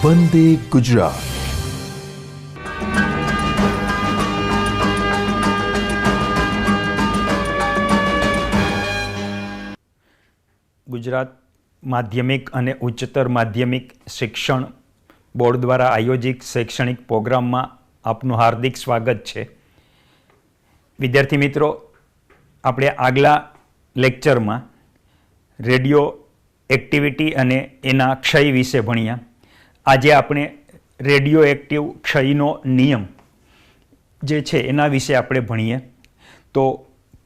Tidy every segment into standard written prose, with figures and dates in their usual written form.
વંદે ગુજરાત. ગુજરાત માધ્યમિક અને ઉચ્ચતર માધ્યમિક શિક્ષણ બોર્ડ દ્વારા આયોજિત શૈક્ષણિક પ્રોગ્રામમાં આપનું હાર્દિક સ્વાગત છે. વિદ્યાર્થી મિત્રો, આપણે આગલા લેક્ચરમાં રેડિયો એક્ટિવિટી અને એના ક્ષય વિશે ભણ્યા. આજે આપણે રેડિયો એક્ટિવ ક્ષયનો નિયમ જે છે એના વિશે આપણે ભણીએ. તો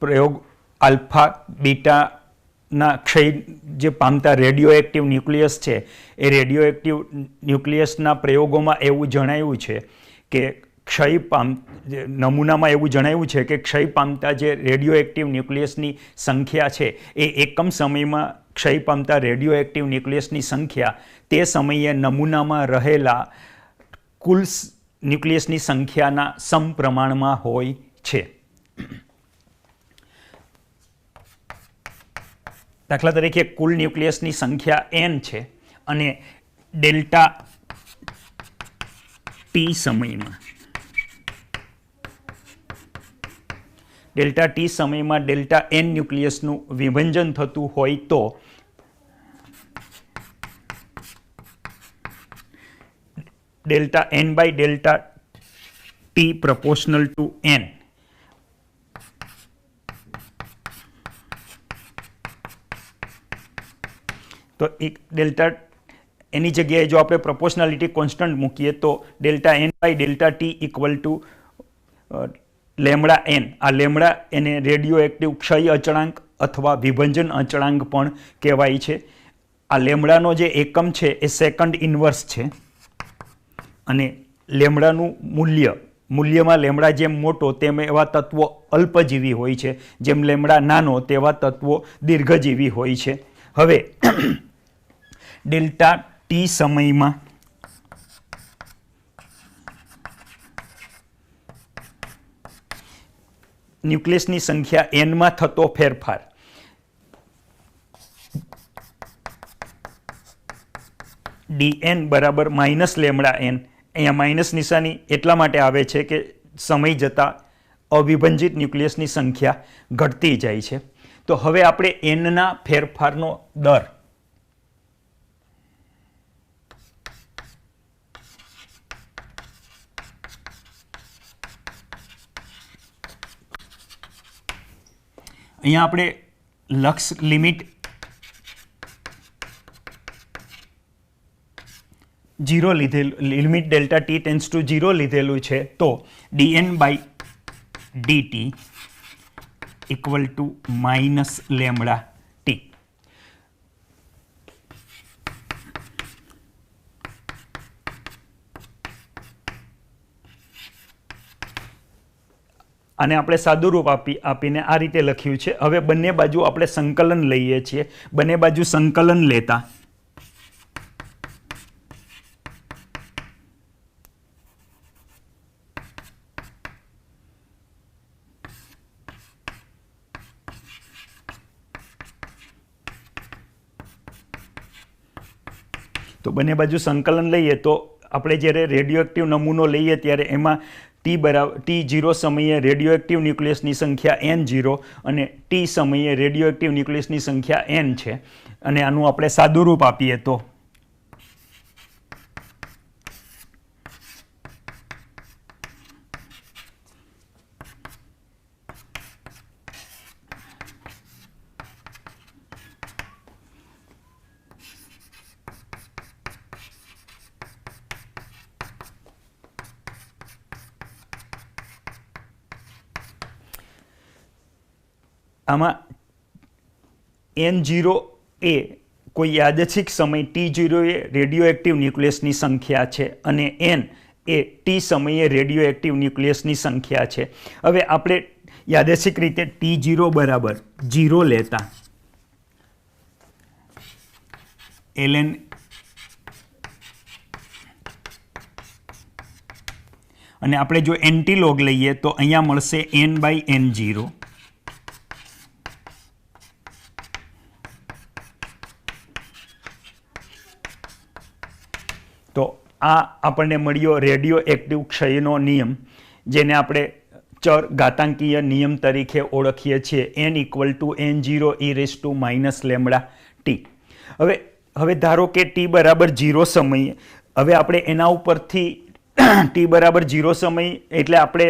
પ્રયોગ આલ્ફા બીટાના ક્ષય જે પામતા રેડિયો એક્ટિવ ન્યુક્લિયસ છે એ રેડિયો એક્ટિવ ન્યુક્લિયસના પ્રયોગોમાં એવું જણાવ્યું છે કે નમૂનામાં એવું જણાવ્યું છે કે ક્ષય પામતા જે રેડિયો એક્ટિવ ન્યુક્લિયસની સંખ્યા છે એ એકમ સમયમાં ક્ષય પામતા રેડિયો એક્ટિવ ન્યુક્લિયસની સંખ્યા તે સમયે નમૂનામાં રહેલા કુલ ન્યુક્લિયસની સંખ્યાના સમપ્રમાણમાં હોય છે. દાખલા તરીકે કુલ ન્યુક્લિયસની સંખ્યા n છે અને ડેલ્ટા ટી સમયમાં ડેલ્ટા n ન્યુક્લિયસનું વિભંજન થતું હોય તો delta n by delta T proportional to n તો એક ડેલ્ટા એની જગ્યાએ જો આપણે પ્રોપોર્શનાલિટી કોન્સ્ટન્ટ મૂકીએ તો delta n by delta T equal to lambda n. આ લેમડા એને રેડિયો એક્ટિવ ક્ષય અચળાંક અથવા વિભંજન અચળાંક પણ કહેવાય છે. આ લેમડાનો જે એકમ છે એ સેકન્ડ ઇન્વર્સ છે અને લેમડાનું મૂલ્યમાં લેમડા જેમ મોટો તેમ એવા તત્વો અલ્પજીવી હોય છે, જેમ લેમડા નાનો તેવા તત્વો દીર્ઘજીવી હોય છે. હવે ડેલ્ટા ટી સમયમાં ન્યુક્લિયસની સંખ્યા n માં થતો ફેરફાર dn બરાબર માઇનસ લેમડા n. અહીંયા માઇનસ નિશાની એટલા માટે આવે છે કે સમય જતાં અવિભંજિત ન્યુક્લિયસની સંખ્યા ઘટતી જાય છે. તો હવે આપણે nના ફેરફારનો દર અહીંયા આપણે લક્ષ લિમિટ 0 લીધેલું, limit delta T tends to 0 લીધેલું છે. તો dn by dt equal to minus lambda T. આને આપણે સાદું રૂપ આપીને આ રીતે લખ્યું છે. હવે બંને બાજુ આપણે સંકલન લઈએ છીએ. બંને બાજુ સંકલન લેતા બંને બાજુ સંકલન લઈએ તો આપણે જ્યારે રેડિયો એક્ટિવ નમૂનો લઈએ ત્યારે એમાં T0 સમયે રેડિયો એક્ટિવ ન્યુક્લિયસની સંખ્યા N0 અને T સમયે રેડિયો એક્ટિવ ન્યુક્લિયસની સંખ્યા N છે. અને આનું આપણે સાદું રૂપ આપીએ તો આમાં N0 એ કોઈ યાદચ્છિક સમય T0 એ રેડિયો એક્ટિવ ન્યુક્લિયસની સંખ્યા છે અને N એ T સમયે રેડિયો એક્ટિવ ન્યુક્લિયસની સંખ્યા છે. હવે આપણે યાદચ્છિક રીતે T0 બરાબર 0 લેતા ln અને આપણે જો એન્ટીલોગ લઈએ તો અહીંયા મળશે n/n0 તો આ આપણને મળ્યો રેડિયો એક્ટિવ ક્ષયનો નિયમ, જેને આપણે ચર ઘાતાંકીય નિયમ તરીકે ઓળખીએ છીએ, n=n0 e⁻ λ t। હવે ધારો કે t બરાબર 0 સમયે, હવે આપણે એના ઉપરથી t બરાબર 0 સમય એટલે આપણે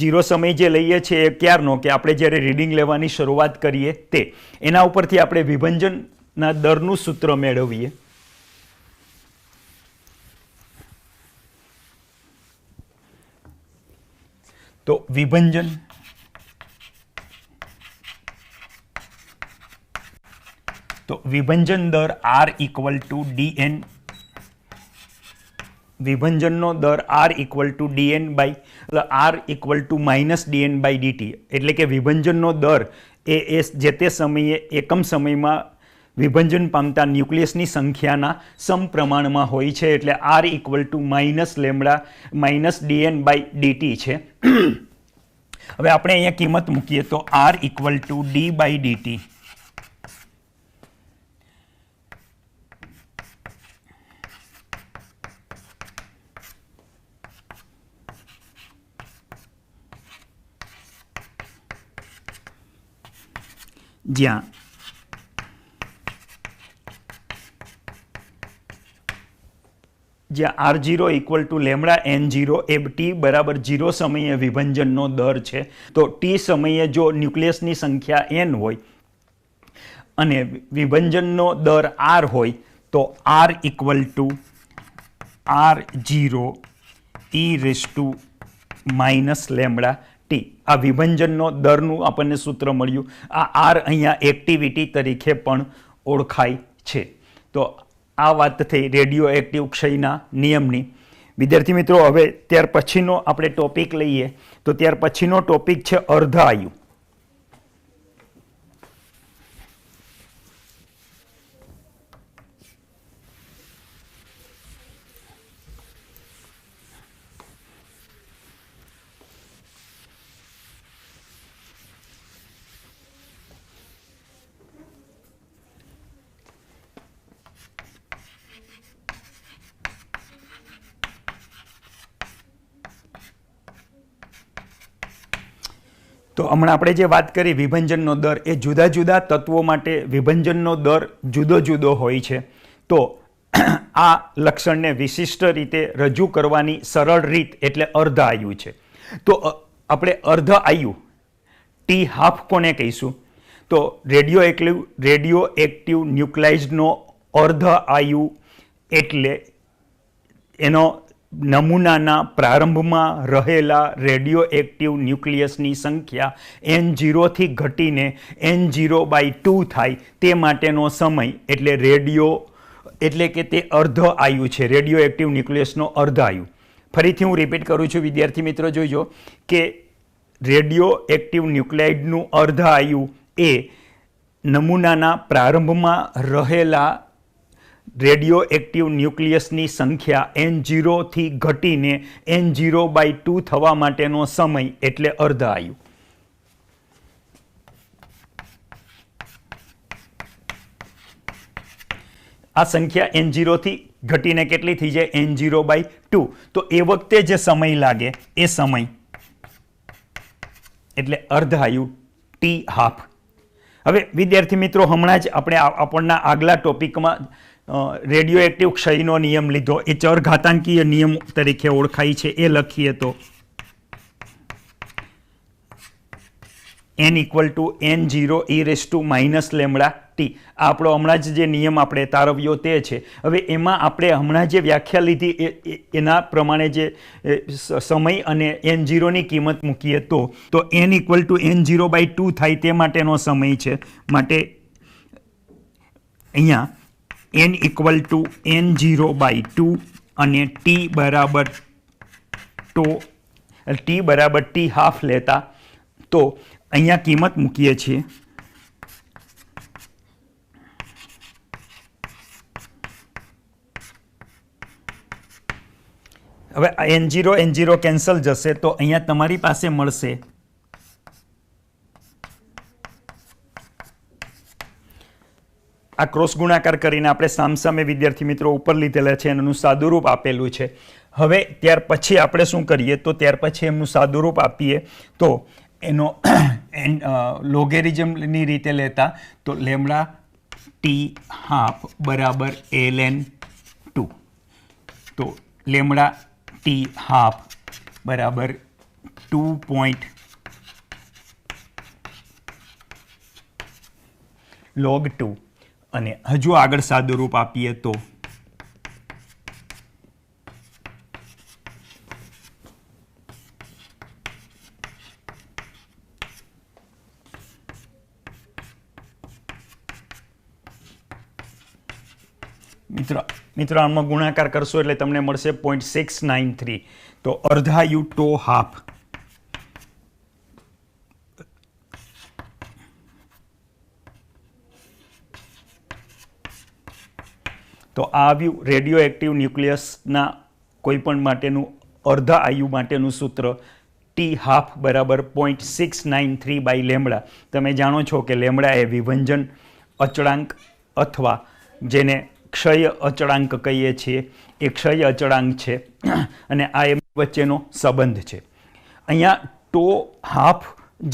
0 સમય જે લઈએ છીએ એ ક્યારનો કે આપણે જ્યારે રીડિંગ લેવાની શરૂઆત કરીએ તે, એના ઉપરથી આપણે વિભંજનના દરનું સૂત્ર મેળવીએ। તો વિભંજન દર R = dn, વિભંજનનો દર R = dn R = -dn/dt, એટલે કે વિભંજનનો દર એ જે તે સમયે એકમ સમયમાં વિભંજન પામતા ન્યુક્લિયસની સંખ્યાના સમપ્રમાણમાં હોય છે, એટલે R = -dn/dt છે। હવે આપણે અહીંયા કિંમત મૂકીએ તો R = d/dt, જ્યાં R0 = λn0 એ t બરાબર 0 સમયે વિભંજનનો દર છે। તો t સમયે જો ન્યુક્લિયસની સંખ્યા n હોય અને વિભંજનનો દર r હોય તો R = R0 e⁻λt, આ વિભંજનનો દરનું આપણને સૂત્ર મળ્યું। આ R અહીંયા એક્ટિવિટી તરીકે પણ ઓળખાય છે। તો આ વાત થઈ રેડિયો એક્ટિવ ક્ષયના નિયમની। વિદ્યાર્થી મિત્રો, હવે ત્યાર પછીનો આપણે ટોપિક લઈએ તો ત્યાર પછીનો ટોપિક છે અર્ધ આયુ। તો હમણાં આપણે જે વાત કરી વિભંજનનો દર, એ જુદા જુદા તત્વો માટે વિભંજનનો દર જુદો જુદો હોય છે। તો આ લક્ષણને વિશિષ્ટ રીતે રજૂ કરવાની સરળ રીત એટલે અર્ધ આયુ છે। તો આપણે અર્ધ આયુ t½ કોને કહીશું? તો રેડિયો એક્ટિવ ન્યુક્લાઇડનો અર્ધ આયુ એટલે એનો નમૂનાના પ્રારંભમાં રહેલા રેડિયો એક્ટિવ ન્યુક્લિયસની સંખ્યા n0 થી ઘટીને n0/2 થાય તે માટેનો સમય એટલે કે તે અર્ધ આયુ છે, રેડિયો એક્ટિવ ન્યુક્લિયસનો અર્ધ આયુ। ફરીથી હું રિપીટ કરું છું વિદ્યાર્થી મિત્રો, જોઈજો કે રેડિયો એક્ટિવ ન્યુક્લાઇડનું અર્ધ આયુ એ નમૂનાના પ્રારંભમાં રહેલા રેડિયો એક્ટિવ ન્યુક્લિયસની સંખ્યા n0 થી ઘટીને n0/2 થવા માટેનો સમય એટલે અર્ધ આયુ। આ સંખ્યા n0 થી ઘટીને કેટલી થઈ જાય? n0/2। તો એ વખતે જે સમય લાગે એ સમય એટલે અર્ધ આયુ t½ હવે વિદ્યાર્થી મિત્રો, હમણાં જ આપણે આપણના આગલા ટોપિકમાં રેડિયો એક્ટિવ ક્ષયનો નિયમ લીધો, એ ચરઘાતાંકીય નિયમ તરીકે ઓળખાય છે। એ લખીએ તો n = n0 e⁻λt, આપણો હમણાં જ જે નિયમ આપણે તારવ્યો તે છે। હવે એમાં આપણે હમણાં જે વ્યાખ્યા લીધી એના પ્રમાણે જે સમય અને n0ની કિંમત મૂકીએ તો n = n0/2 થાય તે માટેનો સમય છે, માટે અહીંયા n = n0/2 અને t બરાબર t½ લેતા તો અહીંયા કિંમત મૂકીએ છીએ। હવે n0 કેન્સલ જશે તો અહીંયા તમારી પાસે મળશે આ ક્રોસ ગુણાકાર કરીને આપણે સામસામે વિદ્યાર્થી મિત્રો ઉપર લીધેલા છે, એનું સાદુરૂપ આપેલું છે. હવે ત્યાર પછી આપણે શું કરીએ તો ત્યાર પછી એમનું સાદુરૂપ આપીએ તો એનો લોગેરિઝમની રીતે લેતા તો લેમડા ટી હાફ બરાબર ln2. તો લેમડા ટી હાફ બરાબર 2.log2 અને હજુ આગળ સાદુરૂપ આપીએ તો મિત્રો આમાં ગુણાકાર કરશો એટલે તમને મળશે 0.693. તો અર્ધાયુ ટો હાફ તો આ આવ્યું રેડિયો એક્ટિવ ન્યુક્લિયસના કોઈપણ માટેનું અર્ધા આયુ માટેનું સૂત્ર ટી હાફ બરાબર 0.693 બાય લેમડા. તમે જાણો છો કે લેમડા એ વિભંજન અચળાંક અથવા જેને ક્ષય અચળાંક કહીએ છીએ એ ક્ષય અચળાંક છે અને આ એમ વચ્ચેનો સંબંધ છે. અહીંયા ટો હાફ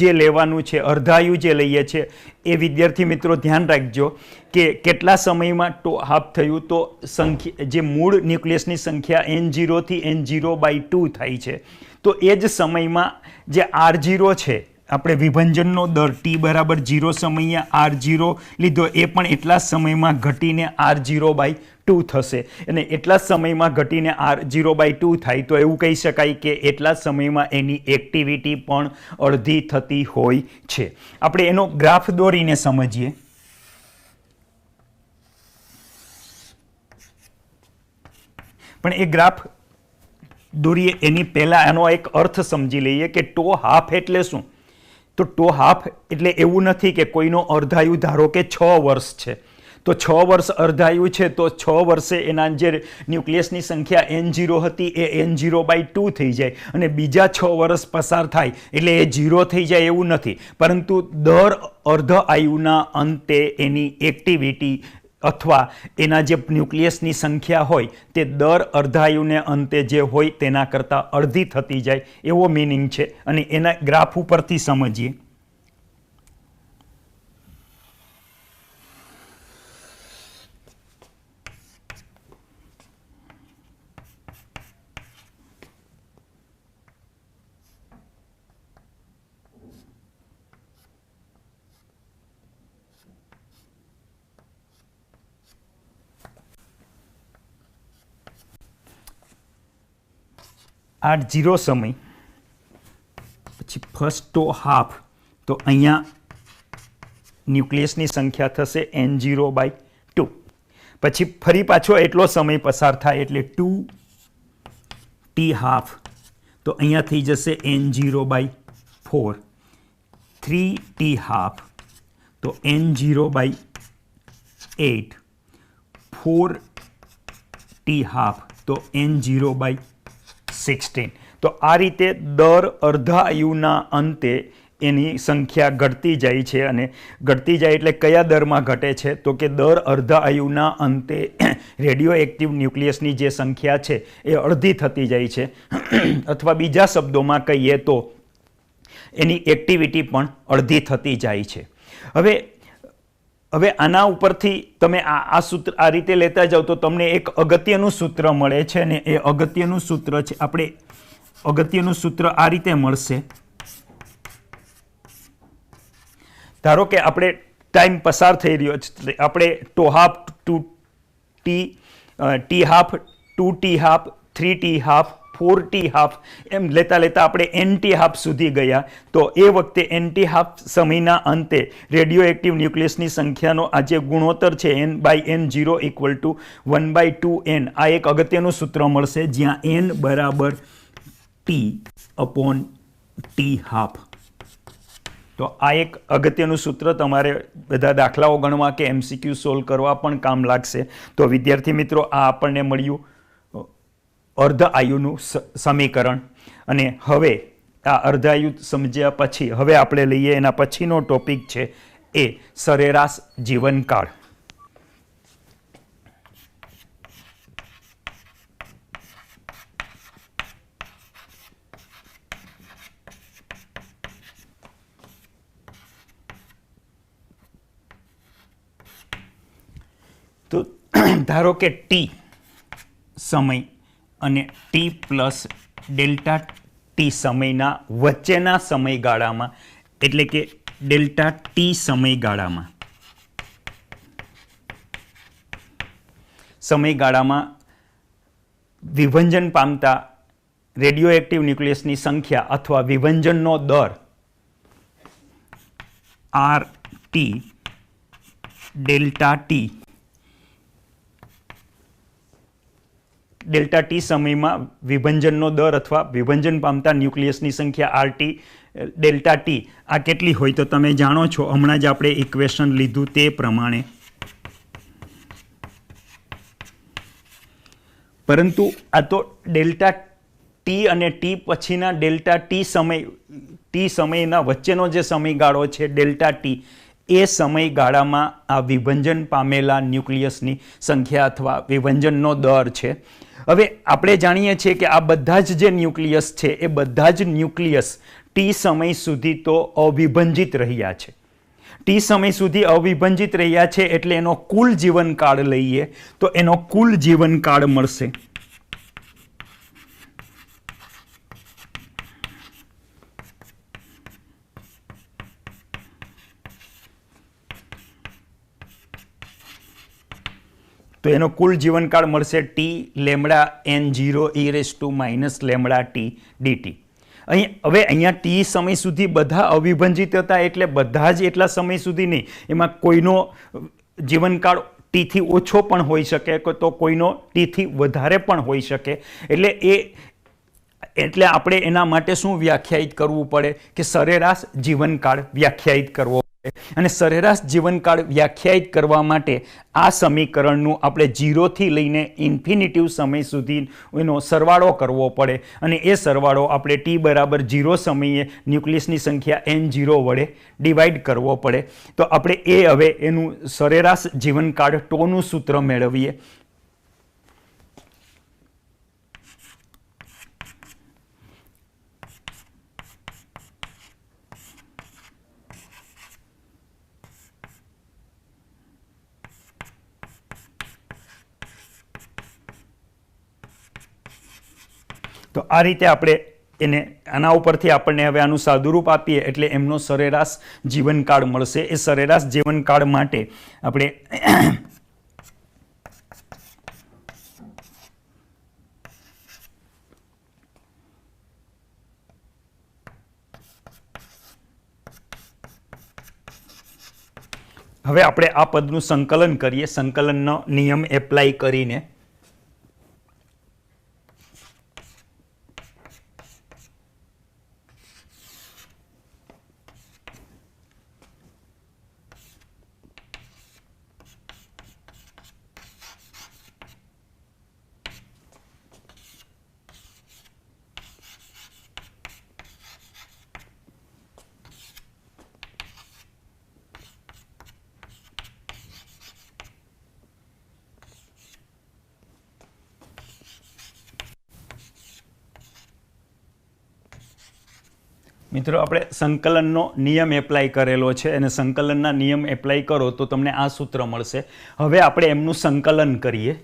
જે લેવાનું છે, અર્ધાયુ જે લઈએ છીએ એ વિદ્યાર્થી મિત્રો ધ્યાન રાખજો કે કેટલા સમયમાં ટો હાફ થયું તો સંખ્યા જે મૂળ ન્યુક્લિયસની સંખ્યા N0 થી N0/2 થાય છે તો એ જ સમયમાં જે R0 છે આપણે વિભંજનનો દર t બરાબર 0 સમયે R0 લીધો એ પણ એટલા સમયમાં ઘટીને R0/2 થશે અને એટલા સમયમાં ઘટીને R0/2 થાય તો એવું કહી શકાય કે એટલા સમયમાં એની એક્ટિવિટી પણ અડધી થતી હોય છે. આપણે એનો ગ્રાફ દોરીને સમજીએ. પણ એ ગ્રાફ દોરીએ એની પહેલા એનો એક અર્થ સમજી લઈએ કે ટો હાફ એટલે શું. તો ટો હાફ એટલે એવું નથી કે કોઈનો અર્ધાયુ ધારો કે 6 વર્ષ છે તો 6 વર્ષ અર્ધાયુ છે તો 6 વર્ષે એના જે ન્યુક્લિયસની સંખ્યા N0 હતી એ N0/2 થઈ જાય અને બીજા 6 વર્ષ પસાર થાય એટલે એ 0 થઈ જાય એવું નથી, પરંતુ દર અર્ધ આયુના અંતે એની એક્ટિવિટી અથવા એના જે ન્યુક્લિયસની સંખ્યા હોય તે દર અર્ધાયુને અંતે જે હોય તેના કરતાં અડધી થતી જાય એવો મિનિંગ છે અને એના ગ્રાફ ઉપરથી સમજીએ. R0 સમય પછી ફર્સ્ટ ટો હાફ તો અહીંયા ન્યુક્લિયસની સંખ્યા થશે N0/2 પછી ફરી પાછો એટલો સમય પસાર થાય એટલે 2t હાફ તો અહીંયા થઈ જશે N0/4 3t હાફ તો N0/8 4t હાફ તો N0/16. તો આ રીતે દર અર્ધા આયુના અંતે એની સંખ્યા ઘટતી જાય છે અને ઘટતી જાય એટલે કયા દરમાં ઘટે છે તો કે દર અર્ધા આયુના અંતે રેડિયો એક્ટિવ ન્યુક્લિયસની જે સંખ્યા છે એ અડધી થતી જાય છે અથવા બીજા શબ્દોમાં કહીએ તો એની એક્ટિવિટી પણ અડધી થતી જાય છે. હવે આના ઉપરથી તમે આ સૂત્ર આ રીતે લેતા જાઓ તો તમને એક અગત્યનું સૂત્ર મળે છે અને એ અગત્યનું સૂત્ર છે અગત્યનું સૂત્ર આ રીતે મળશે. ધારો કે આપણે ટાઈમ પસાર થઈ રહ્યો છે આપણે ટો half 2t half 2t half 3t half 4t half એમ લેતા લેતા આપણે nt હાફ સુધી ગયા તો એ વખતે nt હાફ સમયના અંતે રેડિયો એક્ટિવ ન્યુક્લિયસની સંખ્યાનો આ જે ગુણોત્તર છે n/n0 = 1/2n આ એક અગત્યનું સૂત્ર મળશે જ્યાં n બરાબર t/t હાફ. તો આ એક અગત્યનું સૂત્ર તમારે બધા દાખલાઓ ગણવા કે MCQ સોલ્વ કરવા પણ કામ લાગશે. તો વિદ્યાર્થી મિત્રો આ આપણને મળ્યું અર્ધ આયુનું સમીકરણ અને હવે આ અર્ધ આયુ સમજ્યા પછી હવે આપણે લઈએ એના પછીનો ટોપિક છે એ સરેરાશ જીવનકાળ. ધારો કે ટી સમય અને ટી પ્લસ ડેલ્ટા ટી સમયના વચ્ચેના સમયગાળામાં, એટલે કે ડેલ્ટા ટી સમયગાળામાં વિભંજન પામતા રેડિયો એક્ટિવ ન્યુક્લિયસની સંખ્યા અથવા વિભંજનનો દર આર ટી ડેલ્ટા ટી સમયમાં વિભંજનનો દર અથવા વિભંજન પામતા ન્યુક્લિયસની સંખ્યા આર ટી ડેલ્ટા ટી આ કેટલી હોય તો તમે જાણો છો, હમણાં જ આપણે ઇક્વેશન લીધું તે પ્રમાણે. પરંતુ આ તો ડેલ્ટા ટી અને ટી પછીના ડેલ્ટા ટી સમયના વચ્ચેનો જે સમયગાળો છે ડેલ્ટા ટી, એ સમયગાળામાં આ વિભંજન પામેલા ન્યુક્લિયસની સંખ્યા અથવા વિભંજનનો દર છે. હવે આપણે જાણીએ છીએ કે આ બધા જ જે ન્યુક્લિયસ છે એ બધા જ ન્યુક્લિયસ ટી સમય સુધી તો અવિભંજિત રહ્યા છે. ટી સમય સુધી અવિભંજિત રહ્યા છે એટલે એનો કુલ જીવનકાળ લઈએ તો એનો કુલ જીવનકાળ મળશે T lambda n0 e lambda T dt. અહીંયા ટી સમય સુધી બધા અવિભંજિત હતા એટલે બધા જ એટલા સમય સુધી નહીં, એમાં કોઈનો જીવનકાળ ટીથી ઓછો પણ હોઈ શકે તો કોઈનો ટીથી વધારે પણ હોઈ શકે. એટલે આપણે એના માટે શું વ્યાખ્યાયિત કરવું પડે કે સરેરાશ જીવનકાળ વ્યાખ્યાયિત કરવો પડે. અને સરેરાશ જીવનકાળ વ્યાખ્યાયિત કરવા માટે આ સમીકરણનું આપણે 0 થી લઈને ઇન્ફિનિટિવ સમય સુધી એનો સરવાળો કરવો પડે. અને એ સરવાળો આપણે t બરાબર 0 સમયે ન્યુક્લિયસની સંખ્યા n0 વડે ડિવાઈડ કરવો પડે. તો આપણે હવે એનું સરેરાશ જીવનકાળ ટોનું સૂત્ર મેળવીએ. તો આ રીતે આપણે એને આના ઉપરથી આપણને હવે આનું સાદુરૂપ આપીએ એટલે એમનો સરેરાશ જીવનકાળ મળશે. એ સરેરાશ જીવનકાળ માટે આપણે આ પદનું સંકલન કરીએ. સંકલનનો નિયમ એપ્લાય કરીને મિત્રો આપણે સંકલનનો નિયમ એપ્લાય કરેલો છે અને સંકલનના નિયમ એપ્લાય કરો તો તમને આ સૂત્ર મળશે. હવે આપણે એમનું સંકલન કરીએ.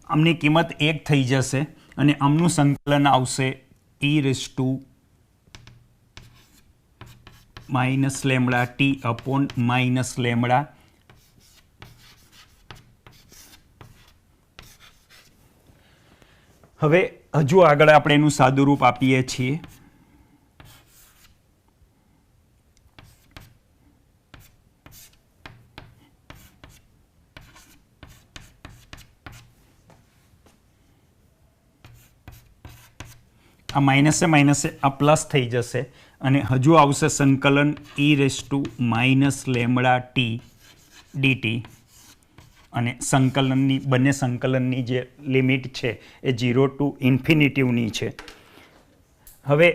આમની કિંમત 1 થઈ જશે અને આમનું સંકલન આવશે e lambda T upon lambda. હવે હજુ આગળ આપણે એનું સાદુરૂપ આપીએ છીએ. આ માઇનસે આ પ્લસ થઈ જશે અને હજુ આવશે સંકલન લેમડા ટી dt અને બંને સંકલનની જે લિમિટ છે એ 0 ટુ ઇન્ફિનિટિવની છે. હવે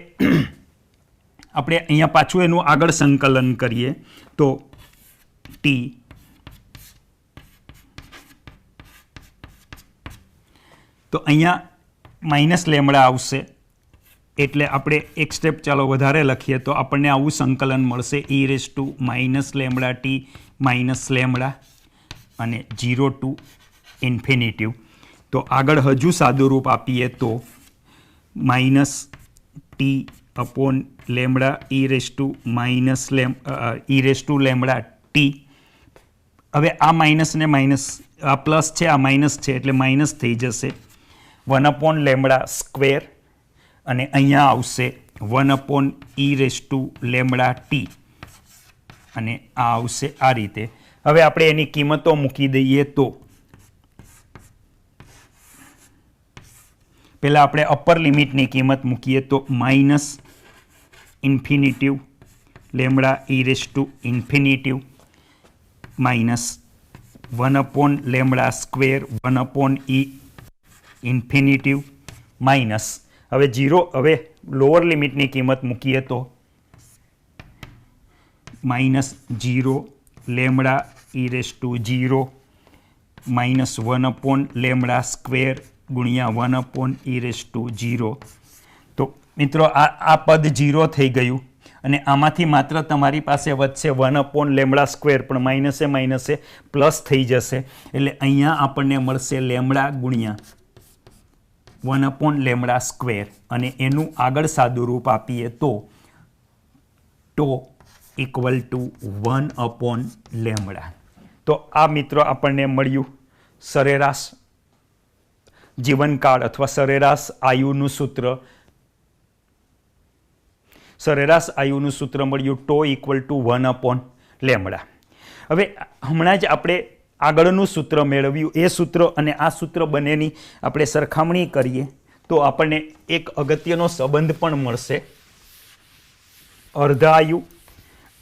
આપણે અહીંયા પાછું એનું આગળ સંકલન કરીએ તો t તો અહીંયા માઇનસ લેમડા આવશે એટલે આપણે એક સ્ટેપ ચાલો વધારે લખીએ તો આપણને આવું સંકલન મળશે e⁻ માઇનસ લેમડા અને 0 ટુ ઇન્ફિનિટી. તો આગળ હજુ સાદું રૂપ આપીએ તો minus T upon lambda e⁻ T. હવે આ માઇનસ ને માઇનસ, આ પ્લસ છે આ માઇનસ છે એટલે માઇનસ થઈ જશે 1/λ² અને અહીંયા આવશે 1/e⁻ટી અને આ આવશે આ રીતે. હવે આપણે એની કિંમતો મૂકી દઈએ તો પહેલાં આપણે અપર લિમિટની કિંમત મૂકીએ તો minus infinitive lambda e⁻ minus 1/λ² 1/e⁻ minus હવે 0. હવે લોઅર લિમિટની કિંમત મૂકીએ તો માઇનસ 0 લેમડા e⁻0 માઇનસ 1/λ² ગુણ્યા 1/e⁻0. તો મિત્રો આ પદ 0 થઈ ગયું અને આમાંથી માત્ર તમારી પાસે વધશે 1/λ², પણ માઇનસે પ્લસ થઈ જશે એટલે અહીંયા આપણને મળશે લેમડા ગુણ્યા 1/λ² અને એનું આગળ સાદું રૂપ આપીએ તો ટો ઇક્વલ ટુ 1/λ. તો આ મિત્રો આપણને મળ્યું સરેરાશ જીવનકાળ અથવા સરેરાશ આયુનું સૂત્ર. સરેરાશ આયુનું સૂત્ર મળ્યું ટો ઇક્વલ ટુ 1/λ. હવે હમણાં જ આપણે આગળનું સૂત્ર મેળવ્યું, એ સૂત્ર અને આ સૂત્ર બંનેની આપણે સરખામણી કરીએ તો આપણને એક અગત્યનો સંબંધ પણ મળશે અર્ધાયુ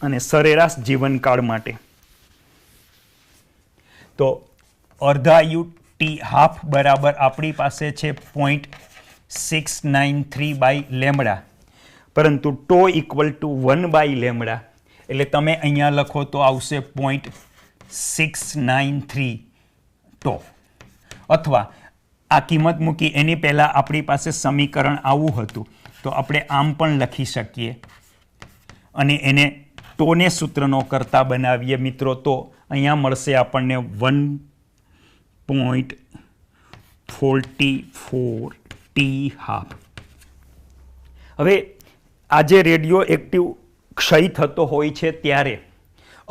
અને સરેરાશ જીવનકાળ માટે. તો અર્ધાયુ ટી હાફ બરાબર આપણી પાસે છે 0.693/λ, પરંતુ ટો ઇક્વલ ટુ 1/λ એટલે તમે અહીંયા લખો તો આવશે 0.693 ટો. અથવા આ કિંમત મૂકી એની પહેલાં આપણી પાસે સમીકરણ આવું હતું તો આપણે આમ પણ લખી શકીએ અને એને ટોને સૂત્રનો કરતા બનાવીએ મિત્રો તો અહીંયા મળશે આપણને 1.44 ટી હાફ. હવે આ જે રેડિયો એક્ટિવ ક્ષય થતો હોય છે ત્યારે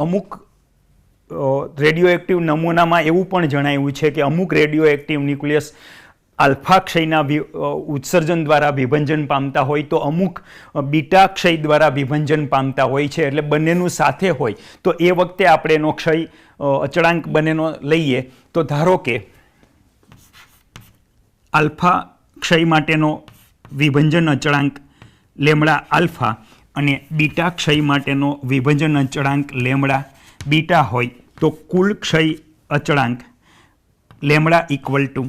અમુક રેડિયો એક્ટિવ નમૂનામાં એવું પણ જણાવ્યું છે કે અમુક રેડિયો એક્ટિવ ન્યુક્લિયસ આલ્ફા ક્ષયના ઉત્સર્જન દ્વારા વિભંજન પામતા હોય તો અમુક બીટા ક્ષય દ્વારા વિભંજન પામતા હોય છે. એટલે બંનેનું સાથે હોય તો એ વખતે આપણે એનો ક્ષય અચળાંક બંનેનો લઈએ તો ધારો કે આલ્ફા ક્ષય માટેનો વિભંજન અચળાંક લેમડા આલ્ફા અને બીટા ક્ષય માટેનો વિભંજન અચળાંક લેમડા બીટા હોય તો કુલ ક્ષય અચળાંક lambda equal to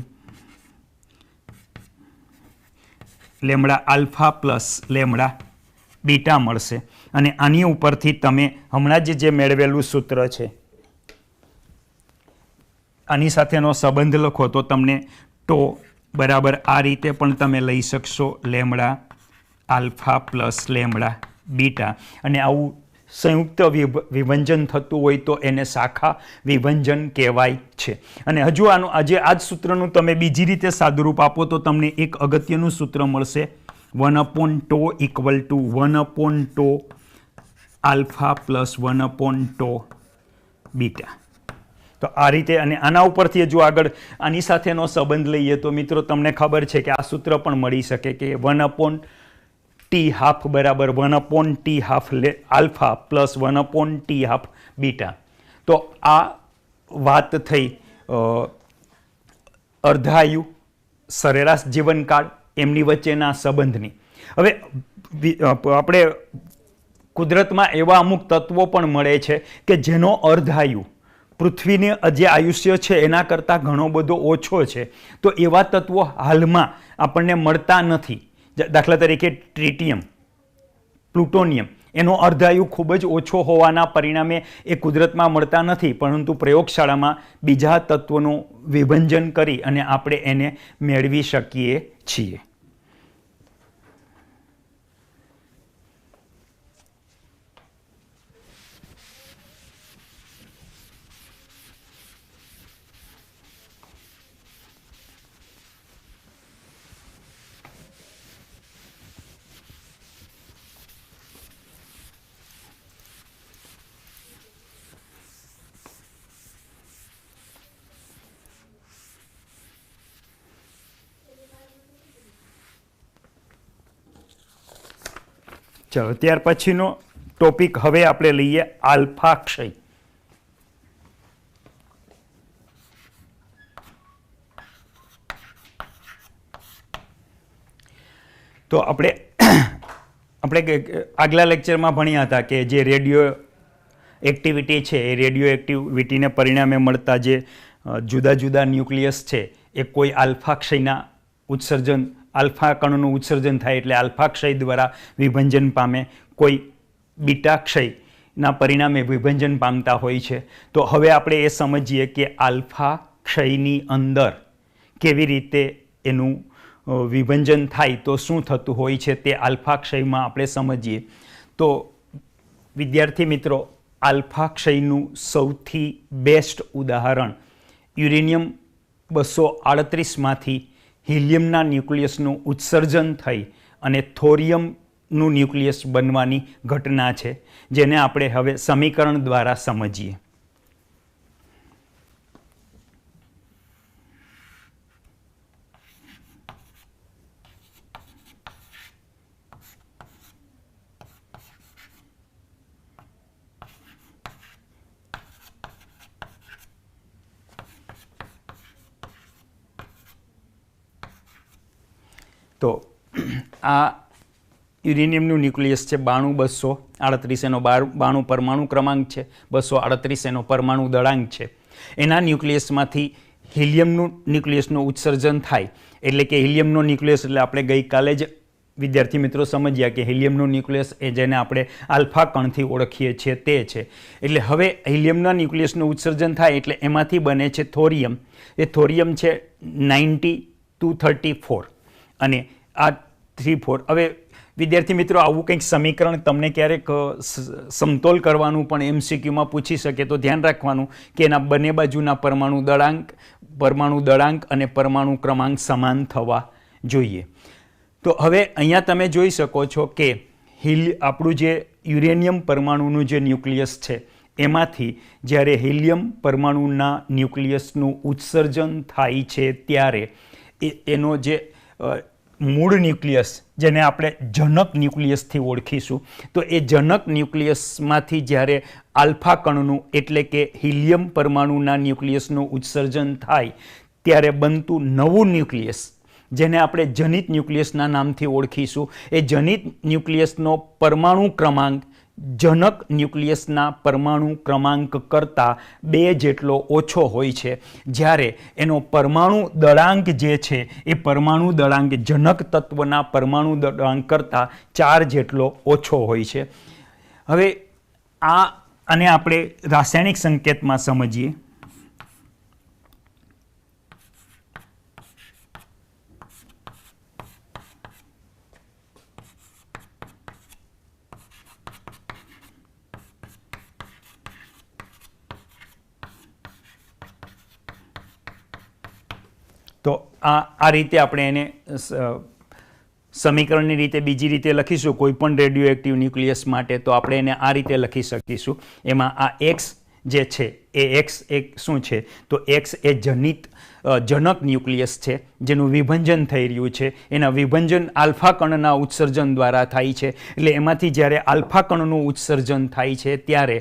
lambda alpha plus lambda beta મળશે. અને આની ઉપરથી તમે હમણાં જે મેળવેલું સૂત્ર છે આની સાથેનો સંબંધ લખો તો તમને ટો બરાબર આ રીતે પણ તમે લઈ શકશો lambda alpha plus lambda beta. અને આવું સંયુક્ત વિભંજન થતું હોય તો એને શાખા વિભંજન કહેવાય છે. અને હજુ આનું આજે આ જ સૂત્રનું તમે બીજી રીતે સાદુરૂપ આપો તો તમને એક અગત્યનું સૂત્ર મળશે 1/τ equal to 1/τ alpha plus 1/τ beta. તો આ રીતે અને આના ઉપરથી જો આગળ આની સાથેનો સંબંધ લઈએ તો મિત્રો તમને ખબર છે કે આ સૂત્ર પણ મળી શકે કે 1/t હાફ બરાબર 1/t half alpha plus 1/t half beta. તો આ વાત થઈ અર્ધાયુ સરેરાશ જીવનકાળ એમની વચ્ચેના સંબંધની. હવે આપણે કુદરતમાં એવા અમુક તત્વો પણ મળે છે કે જેનો અર્ધાયુ પૃથ્વીને જે આયુષ્ય છે એના કરતાં ઘણો બધો ઓછો છે. તો એવા તત્વો હાલમાં આપણને મળતા નથી. દાખલા તરીકે ટ્રિટિયમ, પ્લુટોનિયમ એનો અર્ધાયુ ખૂબ જ ઓછો હોવાના પરિણામે એ કુદરતમાં મળતા નથી, પરંતુ પ્રયોગશાળામાં બીજા તત્વોનું વિભંજન કરી અને આપણે એને મેળવી શકીએ છીએ. ચલો, ત્યાર પછીનો ટોપિક હવે આપણે લઈએ આલ્ફા ક્ષય. તો આપણે આગલા લેક્ચરમાં ભણ્યા હતા કે જે રેડિયો એક્ટિવિટી છે એ રેડિયો એક્ટિવિટીને પરિણામે મળતા જે જુદા જુદા ન્યુક્લિયસ છે એ કોઈ આલ્ફા ક્ષયના ઉત્સર્જન, આલ્ફા કણનું ઉત્સર્જન થાય એટલે આલ્ફા ક્ષય દ્વારા વિભંજન પામે, કોઈ બીટા ક્ષયના પરિણામે વિભંજન પામતા હોય છે. તો હવે આપણે એ સમજીએ કે આલ્ફા ક્ષયની અંદર કેવી રીતે એનું વિભંજન થાય તો શું થતું હોય છે તે આલ્ફા ક્ષયમાં આપણે સમજીએ. તો વિદ્યાર્થી મિત્રો, આલ્ફા ક્ષયનું સૌથી બેસ્ટ ઉદાહરણ યુરેનિયમ 238માંથી હિલિયમના ન્યુક્લિયસનું ઉત્સર્જન થઈ અને થોરિયમનું ન્યુક્લિયસ બનવાની ઘટના છે, જેને આપણે હવે સમીકરણ દ્વારા સમજીએ. તો આ યુરેનિયમનું ન્યુક્લિયસ છે 92238, એનો 92 પરમાણુ ક્રમાંક છે, 238 એનો પરમાણુ દળાંક છે. એના ન્યુક્લિયસમાંથી હિલિયમનું ન્યુક્લિયસનું ઉત્સર્જન થાય એટલે કે હિલિયમનો ન્યુક્લિયસ એટલે આપણે ગઈકાલે જ વિદ્યાર્થી મિત્રો સમજ્યા કે હિલિયમનું ન્યુક્લિયસ એ જેને આપણે આલ્ફા કણથી ઓળખીએ છીએ તે છે. એટલે હવે હિલિયમના ન્યુક્લિયસનું ઉત્સર્જન થાય એટલે એમાંથી બને છે થોરિયમ. એ થોરિયમ છે 9234 અને આ 34. હવે વિદ્યાર્થી મિત્રો, આવું કંઈક સમીકરણ તમને ક્યારેક સમતોલ કરવાનું પણ MCQમાં પૂછી શકે તો ધ્યાન રાખવાનું કે એના બંને બાજુના પરમાણુ દળાંક અને પરમાણુ ક્રમાંક સમાન થવા જોઈએ. તો હવે અહીંયા તમે જોઈ શકો છો કે આપણું જે યુરેનિયમ પરમાણુનું જે ન્યુક્લિયસ છે એમાંથી જ્યારે હિલિયમ પરમાણુના ન્યુક્લિયસનું ઉત્સર્જન થાય છે ત્યારે એનો જે મૂળ ન્યુક્લિયસ, જેને આપણે જનક ન્યુક્લિયસથી ઓળખીશું, તો એ જનક ન્યુક્લિયસમાંથી જ્યારે આલ્ફા કણનું એટલે કે હિલિયમ પરમાણુના ન્યુક્લિયસનું ઉત્સર્જન થાય ત્યારે બનતું નવું ન્યુક્લિયસ, જેને આપણે જનિત ન્યુક્લિયસના નામથી ઓળખીશું, એ જનિત ન્યુક્લિયસનો પરમાણુ ક્રમાંક જનક ન્યુક્લિયસના પરમાણુ ક્રમાંક કરતાં 2 જેટલો ઓછો હોય છે, જ્યારે એનો પરમાણુ દળાંક જે છે એ પરમાણુ દળાંક જનક તત્વના પરમાણુ દળાંક કરતાં 4 જેટલો ઓછો હોય છે. હવે આને આપણે રાસાયણિક સંકેતમાં સમજીએ. તો આ રીતે આપણે એને સમીકરણની રીતે બીજી રીતે લખીશું કોઈ પણ રેડિયો એક્ટિવ ન્યુક્લિયસ માટે. તો આપણે એને આ રીતે લખી શકીશું. એમાં આ એક્સ જે છે એ એક્સ એક શું છે, તો એક્સ એ જનક ન્યુક્લિયસ છે જેનું વિભંજન થઈ રહ્યું છે. એના વિભંજન આલ્ફા કણના ઉત્સર્જન દ્વારા થાય છે. એટલે એમાંથી જ્યારે આલ્ફા કણનું ઉત્સર્જન થાય છે ત્યારે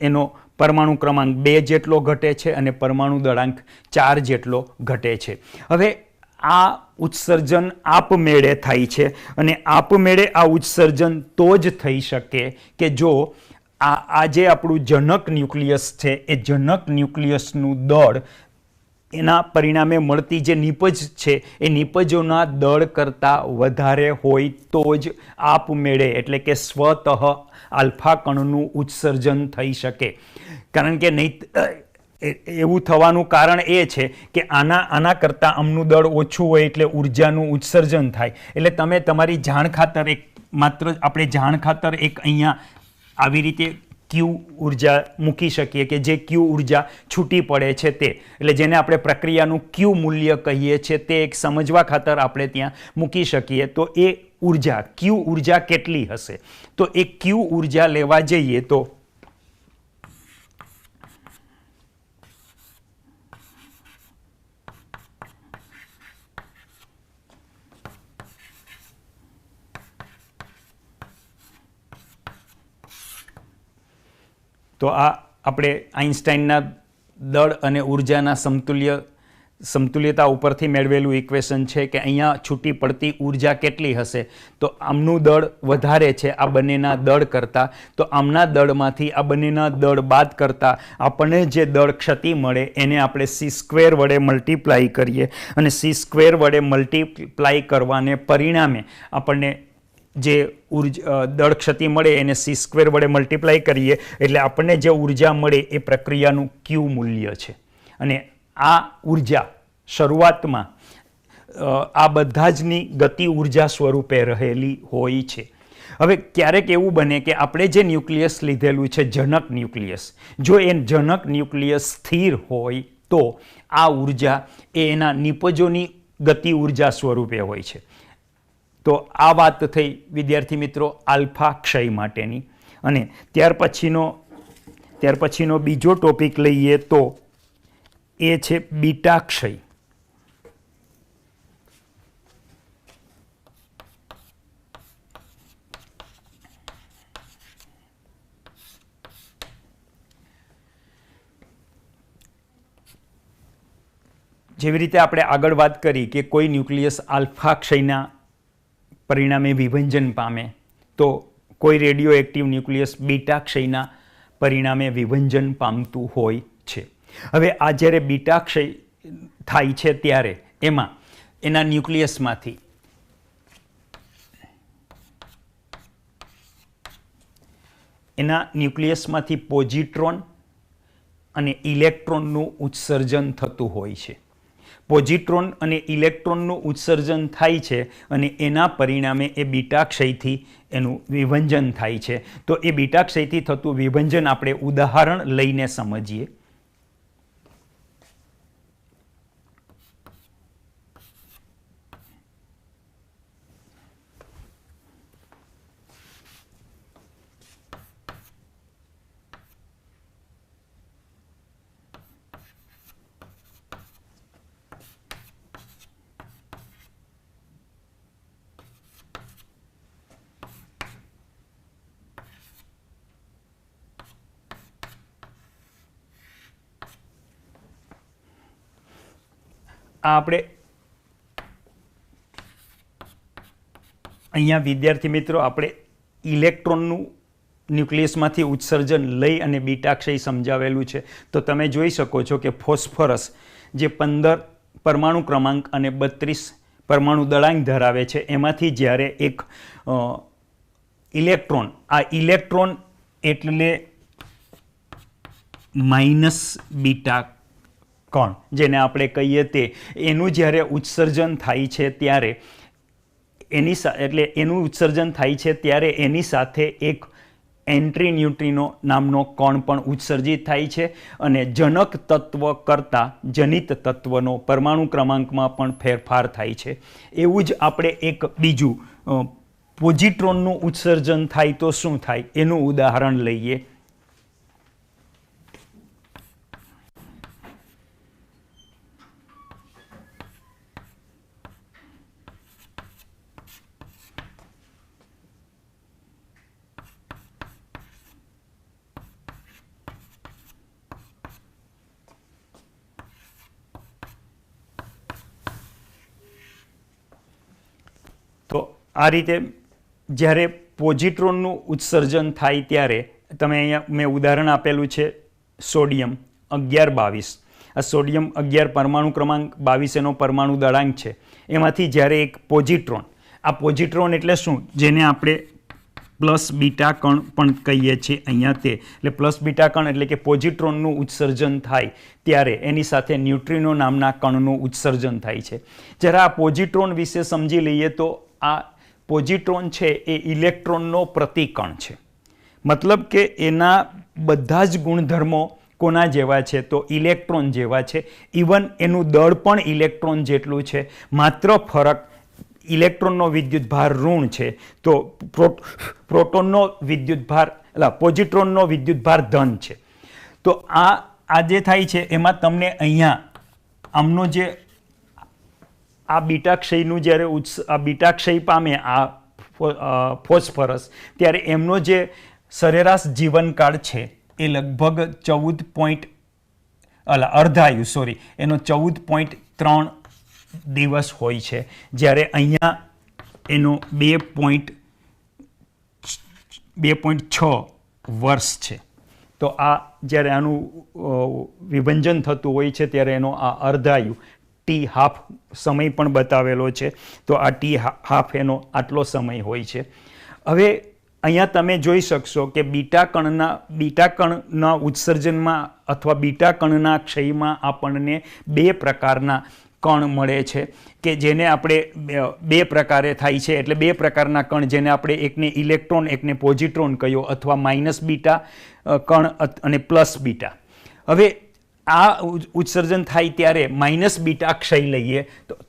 એનો પરમાણુ ક્રમાંક 2 જેટલો ઘટે છે અને પરમાણુ દળાંક 4 જેટલો ઘટે છે. હવે આ ઉત્સર્જન આપમેળે થાય છે અને આપમેળે આ ઉત્સર્જન તો જ થઈ શકે કે જો આ જે આપણું જનક ન્યુક્લિયસ છે એ જનક ન્યુક્લિયસનું દળ એના પરિણામે મળતી જે નીપજ છે એ નીપજોના દળ કરતાં વધારે હોય તો જ આપમેળે એટલે કે સ્વતઃ આલ્ફા કણનું ઉત્સર્જન થઈ શકે. કારણ કે નહીં એવું થવાનું કારણ એ છે કે આના કરતાં આમનું દળ ઓછું હોય એટલે ઉર્જાનું ઉત્સર્જન થાય. એટલે તમે તમારી જાણ ખાતર આપણે જાણ ખાતર એક અહીંયા આવી રીતે ક્યુ ઉર્જા મૂકી શકીએ કે જે ક્યુ ઉર્જા છૂટી પડે છે તે, એટલે જેને આપણે પ્રક્રિયાનું ક્યુ મૂલ્ય કહીએ છીએ તે એક સમજવા ખાતર આપણે ત્યાં મૂકી શકીએ. તો એ ઉર્જા ક્યુ ઉર્જા કેટલી હશે? તો એ ક્યુ ઉર્જા લેવા જઈએ તો આ આપણે આઇન્સ્ટાઈનના દળ અને ઉર્જાના સમતુલ્યતા ઉપરથી મેળવેલું ઇક્વેશન છે કે અહીંયા છૂટી પડતી ઉર્જા કેટલી હશે? તો આમનું દળ વધારે છે આ બંનેના દળ કરતાં, તો આમના દળમાંથી આ બંનેના દળ બાદ કરતાં આપણને જે દળ ક્ષતિ મળે એને આપણે c² વડે મલ્ટીપ્લાય કરીએ અને c² વડે મલ્ટીપ્લાય કરવાને પરિણામે આપણને જે દળ ક્ષતિ મળે એને c² વડે મલ્ટીપ્લાય કરીએ એટલે આપણને જે ઉર્જા મળે એ પ્રક્રિયાનું ક્યુ મૂલ્ય છે. અને આ ઉર્જા શરૂઆતમાં આ બધા જની ગતિ ઉર્જા સ્વરૂપે રહેલી હોય છે. હવે ક્યારેક એવું બને કે આપણે જે ન્યુક્લિયસ લીધેલું છે જનક ન્યુક્લિયસ, જો એ જનક ન્યુક્લિયસ સ્થિર હોય તો આ ઉર્જા એ એના નિપજોની ગતિ ઉર્જા સ્વરૂપે હોય છે. તો આ વાત થઈ વિદ્યાર્થી મિત્રો આલ્ફા ક્ષય માટેની. અને ત્યાર પછીનો બીજો ટોપિક લઈએ તો એ છે બીટા ક્ષય. જેવી રીતે આપણે આગળ વાત કરી કે કોઈ ન્યુક્લિયસ આલ્ફા ક્ષયના પરિણામે વિભંજન પામે તો કોઈ રેડિયો એક્ટિવ ન્યુક્લિયસ બીટા ક્ષયના પરિણામે વિભંજન પામતું હોય છે. હવે આ જ્યારે બીટા ક્ષય થાય છે ત્યારે એમાં એના ન્યુક્લિયસમાંથી પોઝિટ્રોન અને ઇલેક્ટ્રોનનું ઉત્સર્જન થતું હોય છે. પોઝિટ્રોન અને ઇલેક્ટ્રોનનું ઉત્સર્જન થાય છે અને એના પરિણામે એ બીટા ક્ષયથી એનું વિભંજન થાય છે. તો એ બીટા ક્ષયથી થતું વિભંજન આપણે ઉદાહરણ લઈને સમજીએ. આ આપણે અહીંયા વિદ્યાર્થી મિત્રો આપણે ઇલેક્ટ્રોનનું ન્યુક્લિયસમાંથી ઉત્સર્જન લઈ અને બીટા ક્ષય સમજાવેલું છે. તો તમે જોઈ શકો છો કે ફોસ્ફરસ જે 15 પરમાણુ ક્રમાંક અને 32 પરમાણુ દળાંક ધરાવે છે એમાંથી જ્યારે એક ઇલેક્ટ્રોન, આ ઇલેક્ટ્રોન એટલે માઇનસ બીટા કણ જેને આપણે કહીએ તે, એનું જ્યારે ઉત્સર્જન થાય છે ત્યારે એની સાથે એક એન્ટ્રી ન્યુટ્રિનો નામનો કણ પણ ઉત્સર્જિત થાય છે અને જનક તત્વ કરતાં જનિત તત્વનો પરમાણુ ક્રમાંકમાં પણ ફેરફાર થાય છે. એવું જ આપણે એક બીજું પોઝિટ્રોનનું ઉત્સર્જન થાય તો શું થાય એનું ઉદાહરણ લઈએ. તો આ રીતે જ્યારે પોઝિટ્રોનનું ઉત્સર્જન થાય ત્યારે તમે અહીંયા મેં ઉદાહરણ આપેલું છે સોડિયમ 1122, આ સોડિયમ 11 પરમાણુ ક્રમાંક 22 એનો પરમાણુ દળાંક છે. એમાંથી જ્યારે એક પોઝિટ્રોન, આ પોઝિટ્રોન એટલે શું, જેને આપણે પ્લસ બીટા કણ પણ કહીએ છીએ અહીંયા તે, એટલે પ્લસ બીટા કણ એટલે કે પોઝિટ્રોનનું ઉત્સર્જન થાય ત્યારે એની સાથે ન્યુટ્રિનો નામના કણનું ઉત્સર્જન થાય છે. જ્યારે આ પોઝિટ્રોન વિશે સમજી લઈએ તો આ પોઝિટ્રોન છે એ ઇલેક્ટ્રોનનો પ્રતિકણ છે. મતલબ કે એના બધા જ ગુણધર્મો કોના જેવા છે, તો ઇલેક્ટ્રોન જેવા છે. ઇવન એનું દળ પણ ઇલેક્ટ્રોન જેટલું છે, માત્ર ફરક ઇલેક્ટ્રોનનો વિદ્યુતભાર ઋણ છે તો પ્રોટોનનો વિદ્યુતભાર પોઝિટ્રોનનો વિદ્યુતભાર ધન છે. તો આ જે થાય છે એમાં તમને અહીંયા આમનો જે આ બીટા ક્ષયનું જ્યારે આ બીટા ક્ષય પામે આ ફોસ્ફરસ, ત્યારે એમનો જે સરેરાશ જીવનકાળ છે એ લગભગ 14.3 દિવસ હોય છે, જ્યારે અહીંયા એનો 2.6 વર્ષ છે. તો આ જ્યારે આનું વિભંજન થતું હોય છે ત્યારે એનો આ અર્ધાયુ ટી હાફ સમય પણ બતાવેલો છે. તો આ ટી હાફ એનો આટલો સમય હોય છે. હવે અહીંયા તમે જોઈ શકશો કે બીટા કણના ઉત્સર્જનમાં અથવા બીટા કણના ક્ષયમાં આપણને 2 પ્રકારના કણ મળે છે કે જેને આપણે 2 પ્રકારે થાય છે. એટલે 2 પ્રકારના કણ, જેને આપણે એકને ઇલેક્ટ્રોન એકને પોઝિટ્રોન કહ્યો, અથવા માઇનસ બીટા કણ અને પ્લસ બીટા. હવે આ ઉત્સર્જન થાય ત્યારે માઇનસ બીટા ક્ષય લઈએ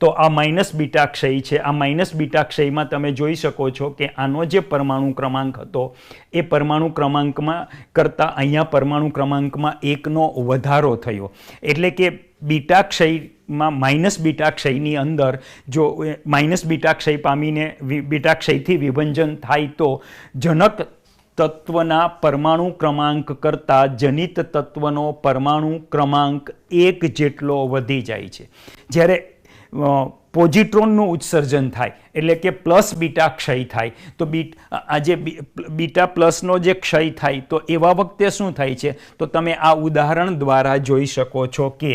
તો આ માઇનસ બીટા ક્ષય છે. આ માઇનસ બીટા ક્ષયમાં તમે જોઈ શકો છો કે આનો જે પરમાણુ ક્રમાંક હતો એ પરમાણુ ક્રમાંકમાં કરતાં અહીંયા પરમાણુ ક્રમાંકમાં 1નો વધારો થયો. એટલે કે બીટા ક્ષયમાં માઇનસ બીટા ક્ષયની અંદર જો માઇનસ બીટા ક્ષય પામીને બીટા ક્ષયથી વિભંજન થાય તો જનક તત્વના પરમાણુ ક્રમાંક કરતાં જનિત તત્વનો પરમાણુ ક્રમાંક 1 જેટલો વધી જાય છે. જ્યારે પોઝિટ્રોનનું ઉત્સર્જન થાય એટલે કે પ્લસ બીટા ક્ષય થાય તો આ જે બીટા પ્લસનો જે ક્ષય થાય તો એવા વખતે શું થાય છે, તો તમે આ ઉદાહરણ દ્વારા જોઈ શકો છો કે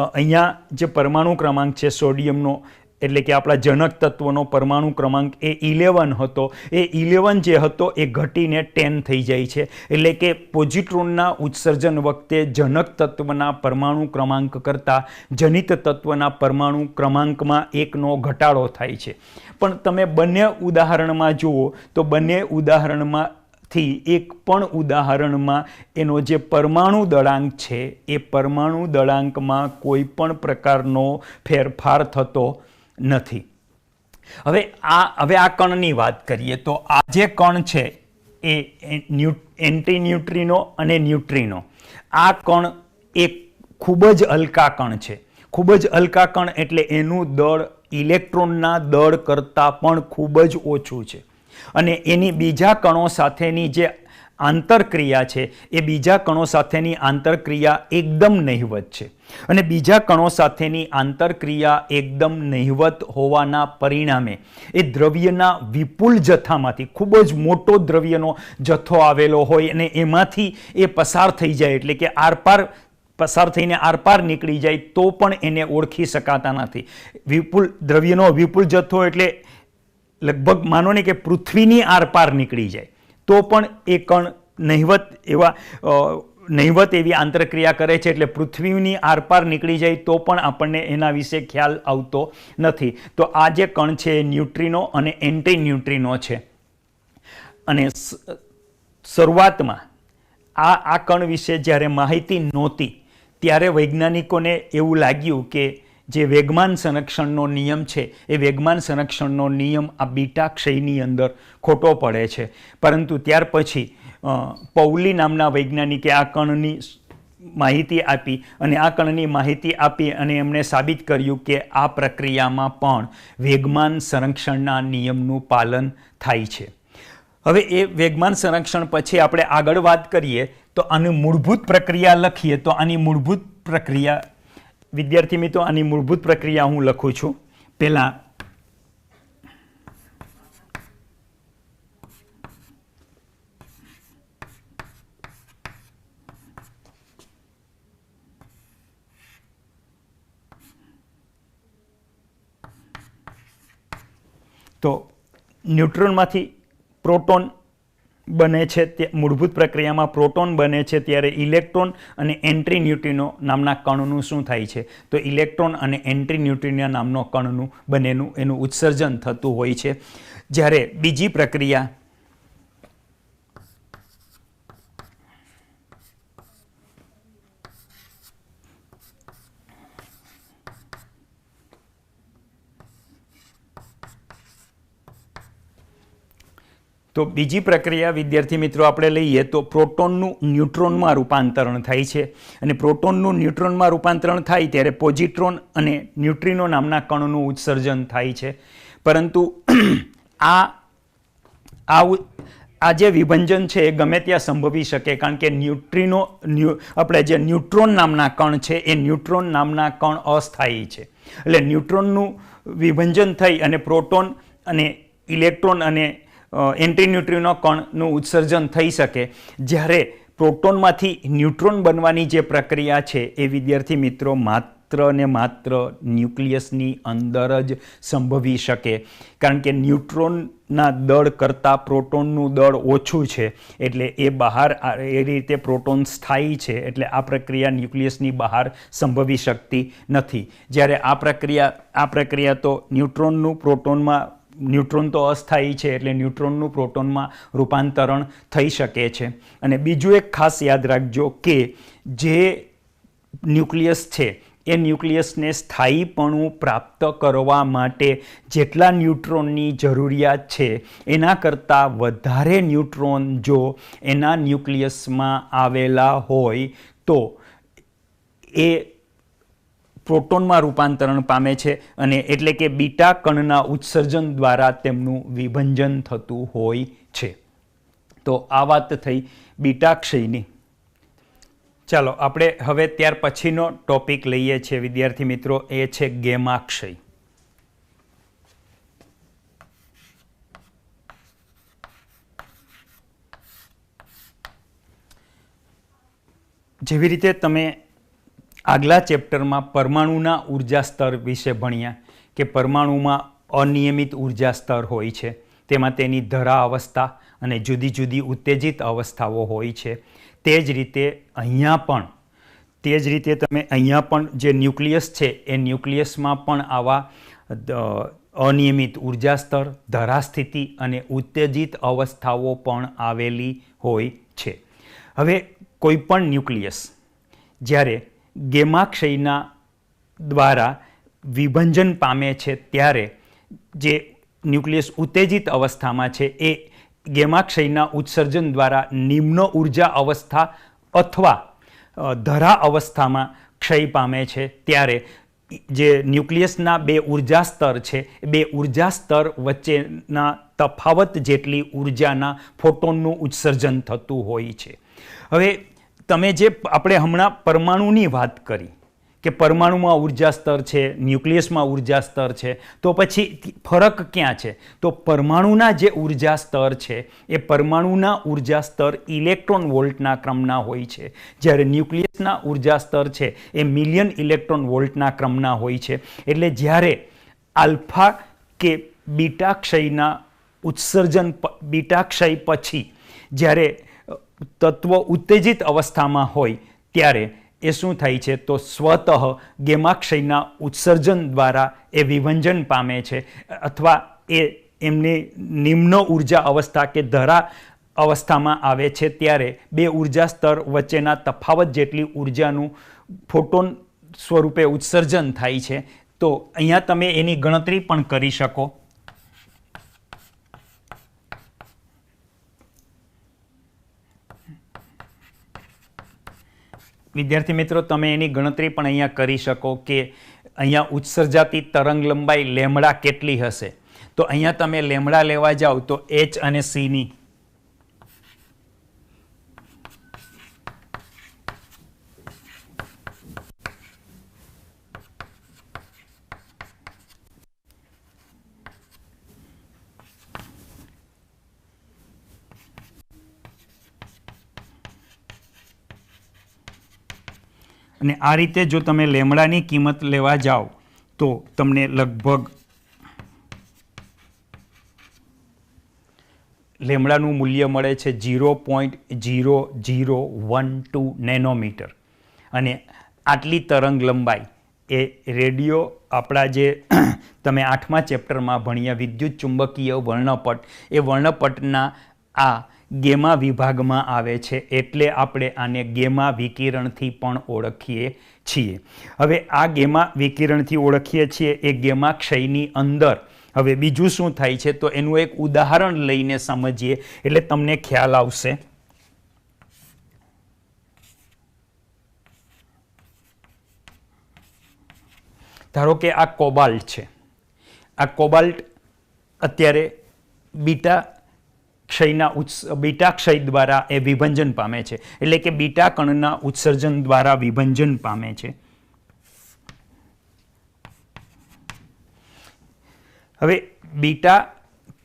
અહીંયા જે પરમાણુ ક્રમાંક છે સોડિયમનો, એટલે કે આપણા જનક તત્વનો પરમાણુ ક્રમાંક એ 11 હતો. એ 11 જે હતો એ ઘટીને 10 થઈ જાય છે. એટલે કે પોઝિટ્રોનના ઉત્સર્જન વખતે જનક તત્વના પરમાણુ ક્રમાંક કરતાં જનિત તત્વના પરમાણુ ક્રમાંકમાં 1નો ઘટાડો થાય છે. પણ તમે બંને ઉદાહરણમાં જુઓ તો બંને ઉદાહરણમાં થી એક પણ ઉદાહરણમાં એનો જે પરમાણુ દળાંક છે એ પરમાણુ દળાંકમાં કોઈ પણ પ્રકારનો ફેરફાર થતો નથી. હવે આ કણની વાત કરીએ તો આ જે કણ છે એ એન્ટી ન્યુટ્રિનો અને ન્યુટ્રિનો, આ કણ એક ખૂબ જ હલકા કણ છે. ખૂબ જ હલકા કણ એટલે એનું દળ ઇલેક્ટ્રોનના દળ કરતાં પણ ખૂબ જ ઓછું છે. અને એની બીજા કણો સાથેની જે આંતરક્રિયા છે એ બીજા કણો સાથેની આંતરક્રિયા એકદમ નહિવત છે. અને બીજા કણો સાથેની આંતરક્રિયા એકદમ નહિવત હોવાના પરિણામે એ દ્રવ્યના વિપુલ જથ્થામાંથી, ખૂબ જ મોટો દ્રવ્યનો જથ્થો આવેલો હોય અને એમાંથી એ પસાર થઈ જાય, એટલે કે આરપાર પસાર થઈને આરપાર નીકળી જાય તો પણ એને ઓળખી શકાતા નથી. દ્રવ્યનો વિપુલ જથ્થો એટલે લગભગ માનો ને કે પૃથ્વીની આરપાર નીકળી જાય તો પણ એ કણ નહિવત એવી આંતરક્રિયા કરે છે. એટલે પૃથ્વીની આરપાર નીકળી જાય તો પણ આપણને એના વિશે ખ્યાલ આવતો નથી. તો આ જે કણ છે એ ન્યુટ્રિનો અને એન્ટી ન્યુટ્રિનો છે. અને શરૂઆતમાં આ કણ વિશે જ્યારે માહિતી નહોતી ત્યારે વૈજ્ઞાનિકોને એવું લાગ્યું કે જે વેગમાન સંરક્ષણનો નિયમ છે એ વેગમાન સંરક્ષણનો નિયમ આ બીટા ક્ષયની અંદર ખોટો પડે છે. પરંતુ ત્યાર પછી પૌલી નામના વૈજ્ઞાનિકે આ કણની માહિતી આપી અને આ કણની માહિતી આપી અને એમણે સાબિત કર્યું કે આ પ્રક્રિયામાં પણ વેગમાન સંરક્ષણના નિયમનું પાલન થાય છે. હવે એ વેગમાન સંરક્ષણ પછી આપણે આગળ વાત કરીએ તો આની મૂળભૂત પ્રક્રિયા લખીએ તો આની મૂળભૂત પ્રક્રિયા, વિદ્યાર્થી મિત્રો, આની મૂળભૂત પ્રક્રિયા હું લખું છું. પહેલાં તો ન્યુટ્રોનમાંથી પ્રોટોન બને છે, તે મૂળભૂત પ્રક્રિયામાં પ્રોટોન બને છે, ત્યારે ઇલેક્ટ્રોન અને એન્ટ્રી ન્યુટ્રિનો નામના કણનું શું થાય છે? તો ઇલેક્ટ્રોન અને એન્ટ્રી ન્યુટ્રિનો નામનો કણનું બંનેનું એનું ઉત્સર્જન થતું હોય છે. જ્યારે બીજી પ્રક્રિયા વિદ્યાર્થી મિત્રો આપણે લઈએ તો પ્રોટોનનું ન્યુટ્રોનમાં રૂપાંતરણ થાય છે. અને પ્રોટોનનું ન્યુટ્રોનમાં રૂપાંતરણ થાય ત્યારે પોઝિટ્રોન અને ન્યુટ્રિનો નામના કણનું ઉત્સર્જન થાય છે. પરંતુ આ જે વિભંજન છે એ ગમે ત્યાં સંભવી શકે, કારણ કે આપણે જે ન્યુટ્રોન નામના કણ છે એ ન્યુટ્રોન નામના કણ અસ્થાયી છે. એટલે ન્યુટ્રોનનું વિભંજન થઈ અને પ્રોટોન અને ઇલેક્ટ્રોન અને એન્ટી ન્યુટ્રિનો કણનું ઉત્સર્જન થઈ શકે. જ્યારે પ્રોટોનમાંથી ન્યુટ્રોન બનવાની જે પ્રક્રિયા છે એ વિદ્યાર્થી મિત્રો માત્ર ને માત્ર ન્યુક્લિયસની અંદર જ સંભવી શકે, કારણ કે ન્યુટ્રોનના દળ કરતાં પ્રોટોનનું દળ ઓછું છે. એટલે એ બહાર એ રીતે પ્રોટોન સ્થાયી છે, એટલે આ પ્રક્રિયા ન્યુક્લિયસની બહાર સંભવી શકતી નથી. જ્યારે આ પ્રક્રિયા તો ન્યુટ્રોન તો અસ્થાયી છે, એટલે ન્યુટ્રોનનું પ્રોટોનમાં રૂપાંતરણ થઈ શકે છે. અને બીજું એક ખાસ યાદ રાખજો કે જે ન્યુક્લિયસ છે એ ન્યુક્લિયસને સ્થાયીપણું પ્રાપ્ત કરવા માટે જેટલા ન્યુટ્રોનની જરૂરિયાત છે એના કરતાં વધારે ન્યુટ્રોન જો એના ન્યુક્લિયસમાં આવેલા હોય તો એ પ્રોટોનમાં રૂપાંતરણ પામે છે, અને એટલે કે બીટા કણના ઉત્સર્જન દ્વારા તેમનું વિભંજન થતું હોય છે. તો આ વાત થઈ બીટા ક્ષયની. ચાલો આપણે હવે ત્યાર પછીનો ટોપિક લઈએ છીએ વિદ્યાર્થી મિત્રો, એ છે ગેમા ક્ષય. જેવી રીતે તમે આગલા ચેપ્ટરમાં પરમાણુના ઉર્જા સ્તર વિશે ભણ્યા કે પરમાણુમાં અનિયમિત ઉર્જા સ્તર હોય છે, તેમાં તેની ધરા અવસ્થા અને જુદી જુદી ઉત્તેજિત અવસ્થાઓ હોય છે. તે જ રીતે અહીંયા પણ જે ન્યુક્લિયસ છે એ ન્યુક્લિયસમાં પણ આવા અનિયમિત ઉર્જા સ્તર, ધરા સ્થિતિ અને ઉત્તેજિત અવસ્થાઓ પણ આવેલી હોય છે. હવે કોઈ પણ ન્યુક્લિયસ જ્યારે ગેમા ક્ષયના દ્વારા વિભંજન પામે છે ત્યારે જે ન્યુક્લિયસ ઉત્તેજિત અવસ્થામાં છે એ ગેમા ક્ષયના ઉત્સર્જન દ્વારા નિમ્ન ઉર્જા અવસ્થા અથવા ધરા અવસ્થામાં ક્ષય પામે છે. ત્યારે જે ન્યુક્લિયસના બે ઉર્જા સ્તર છે એ બે ઉર્જા સ્તર વચ્ચેના તફાવત જેટલી ઉર્જાના ફોટોનનું ઉત્સર્જન થતું હોય છે. હવે તમે જે આપણે હમણાં પરમાણુની વાત કરી કે પરમાણુમાં ઉર્જા સ્તર છે, ન્યુક્લિયસમાં ઉર્જા સ્તર છે, તો પછી ફરક ક્યાં છે? તો પરમાણુના જે ઉર્જા સ્તર છે એ પરમાણુના ઉર્જા સ્તર ઇલેક્ટ્રોન વોલ્ટના ક્રમના હોય છે, જ્યારે ન્યુક્લિયસના ઉર્જા સ્તર છે એ મિલિયન ઇલેક્ટ્રોન વોલ્ટના ક્રમના હોય છે. એટલે જ્યારે આલ્ફા કે બીટા ક્ષયના બીટા ક્ષય પછી જ્યારે તત્વ ઉત્તેજિત અવસ્થામાં હોય ત્યારે એ શું થાય છે? તો સ્વતઃ ગેમા ક્ષયના ઉત્સર્જન દ્વારા એ વિભંજન પામે છે, અથવા એ એમની નિમ્ન ઉર્જા અવસ્થા કે ધરા અવસ્થામાં આવે છે. ત્યારે બે ઉર્જા સ્તર વચ્ચેના તફાવત જેટલી ઉર્જાનું ફોટોન સ્વરૂપે ઉત્સર્જન થાય છે. તો અહીંયા તમે એની ગણતરી પણ કરી શકો. વિદ્યાર્થી મિત્રો, તમે એની ગણતરી પણ અહીંયા કરી શકો કે અહીંયા ઉત્સર્જાતી તરંગ લંબાઈ લેમડા કેટલી હશે. તો અહીંયા તમે લેમડા લેવા જાઓ તો H અને C ની અને આ રીતે જો તમે લેમડાની કિંમત લેવા જાઓ તો તમને લગભગ લેમડાનું મૂલ્ય મળે છે 0.0012 નેનોમીટર અને આટલી તરંગ લંબાઈ એ રેડિયો આપણા જે તમે 8મા ચેપ્ટરમાં ભણ્યા વિદ્યુત ચુંબકીય વર્ણપટ એ વર્ણપટના આ ગેમા વિભાગમાં આવે છે એટલે આપણે આને ગેમા વિકિરણથી પણ ઓળખીએ છીએ. હવે આ ગેમા વિકિરણથી ઓળખીએ છીએ એ ગેમા ક્ષયની અંદર હવે બીજું શું થાય છે તો એનું એક ઉદાહરણ લઈને સમજીએ એટલે તમને ખ્યાલ આવશે. ધારો કે આ કોબાલ્ટ છે. આ કોબાલ્ટ અત્યારે બીટા ક્ષય દ્વારા એ વિભંજન પામે છે એટલે કે બીટા કણના ઉત્સર્જન દ્વારા વિભંજન પામે છે. હવે બીટા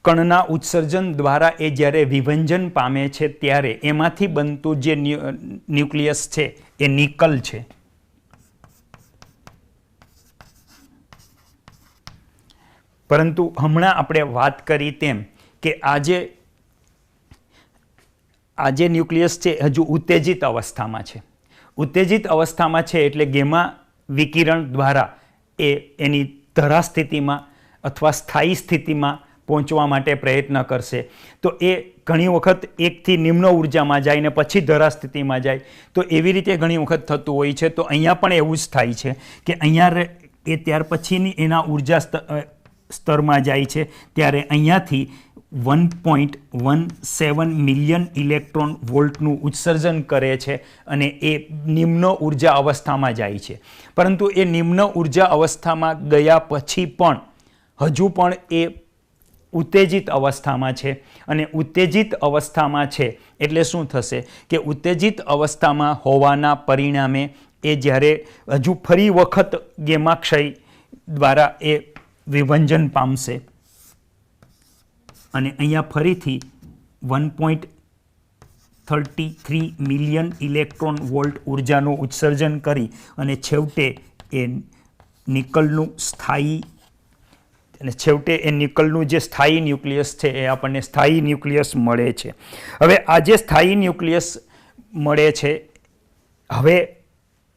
કણના ઉત્સર્જન દ્વારા એ જ્યારે વિભંજન પામે છે ત્યારે એમાંથી બનતું જે ન્યુક્લિયસ છે એ નિકલ છે. પરંતુ હમણાં આપણે વાત કરી તેમ કે આ જે ન્યુક્લિયસ છે હજુ ઉત્તેજિત અવસ્થામાં છે. ઉત્તેજિત અવસ્થામાં છે એટલે ગેમા વિકિરણ દ્વારા એની ધરા સ્થિતિમાં અથવા સ્થાયી સ્થિતિમાં પહોંચવા માટે પ્રયત્ન કરશે તો એ ઘણી વખત એકથી નિમ્ન ઉર્જામાં જાય ને પછી ધરા સ્થિતિમાં જાય તો એવી રીતે ઘણી વખત થતું હોય છે. તો અહીંયા પણ એવું જ થાય છે કે અહીંયા એ ત્યાર પછીની એના ઉર્જા સ્તરમાં જાય છે ત્યારે અહીંયાથી 1.17 મિલિયન ઇલેક્ટ્રોન વોલ્ટનું ઉત્સર્જન કરે છે અને એ નિમ્ન ઉર્જા અવસ્થામાં જાય છે. પરંતુ એ નિમ્ન ઉર્જા અવસ્થામાં ગયા પછી પણ હજુ પણ એ ઉત્તેજિત અવસ્થામાં છે અને ઉત્તેજિત અવસ્થામાં છે એટલે શું થશે કે ઉત્તેજિત અવસ્થામાં હોવાના પરિણામે એ જ્યારે હજુ ફરી વખત ગેમા ક્ષય દ્વારા એ વિભંજન પામશે અને અહીંયા ફરીથી 1.33 મિલિયન ઇલેક્ટ્રોન વોલ્ટ ઉર્જાનું ઉત્સર્જન કરી અને છેવટે એ નિકલનું સ્થાયી અને છેવટે એ નિકલનું જે સ્થાયી ન્યુક્લિયસ છે એ આપણને સ્થાયી ન્યુક્લિયસ મળે છે. હવે આ જે સ્થાયી ન્યુક્લિયસ મળે છે હવે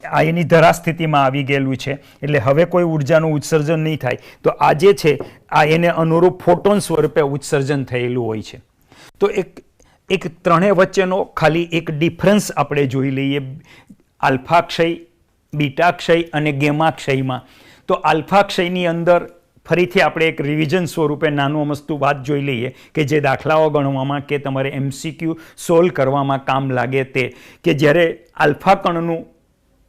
આ એની ધરા સ્થિતિમાં આવી ગયેલું છે એટલે હવે કોઈ ઉર્જાનું ઉત્સર્જન નહીં થાય તો આ જે છે આ એને અનુરૂપ ફોટોન સ્વરૂપે ઉત્સર્જન થયેલું હોય છે. તો એક ત્રણેય વચ્ચેનો ખાલી એક ડિફરન્સ આપણે જોઈ લઈએ આલ્ફા ક્ષય, બીટા ક્ષય અને ગેમા ક્ષયમાં. તો આલ્ફા ક્ષયની અંદર ફરીથી આપણે એક રિવિઝન સ્વરૂપે નાનું અમસ્તું વાત જોઈ લઈએ કે જે દાખલાઓ ગણવામાં કે તમારે MCQ સોલ્વ કરવામાં કામ લાગે તે કે જ્યારે આલ્ફા કણનું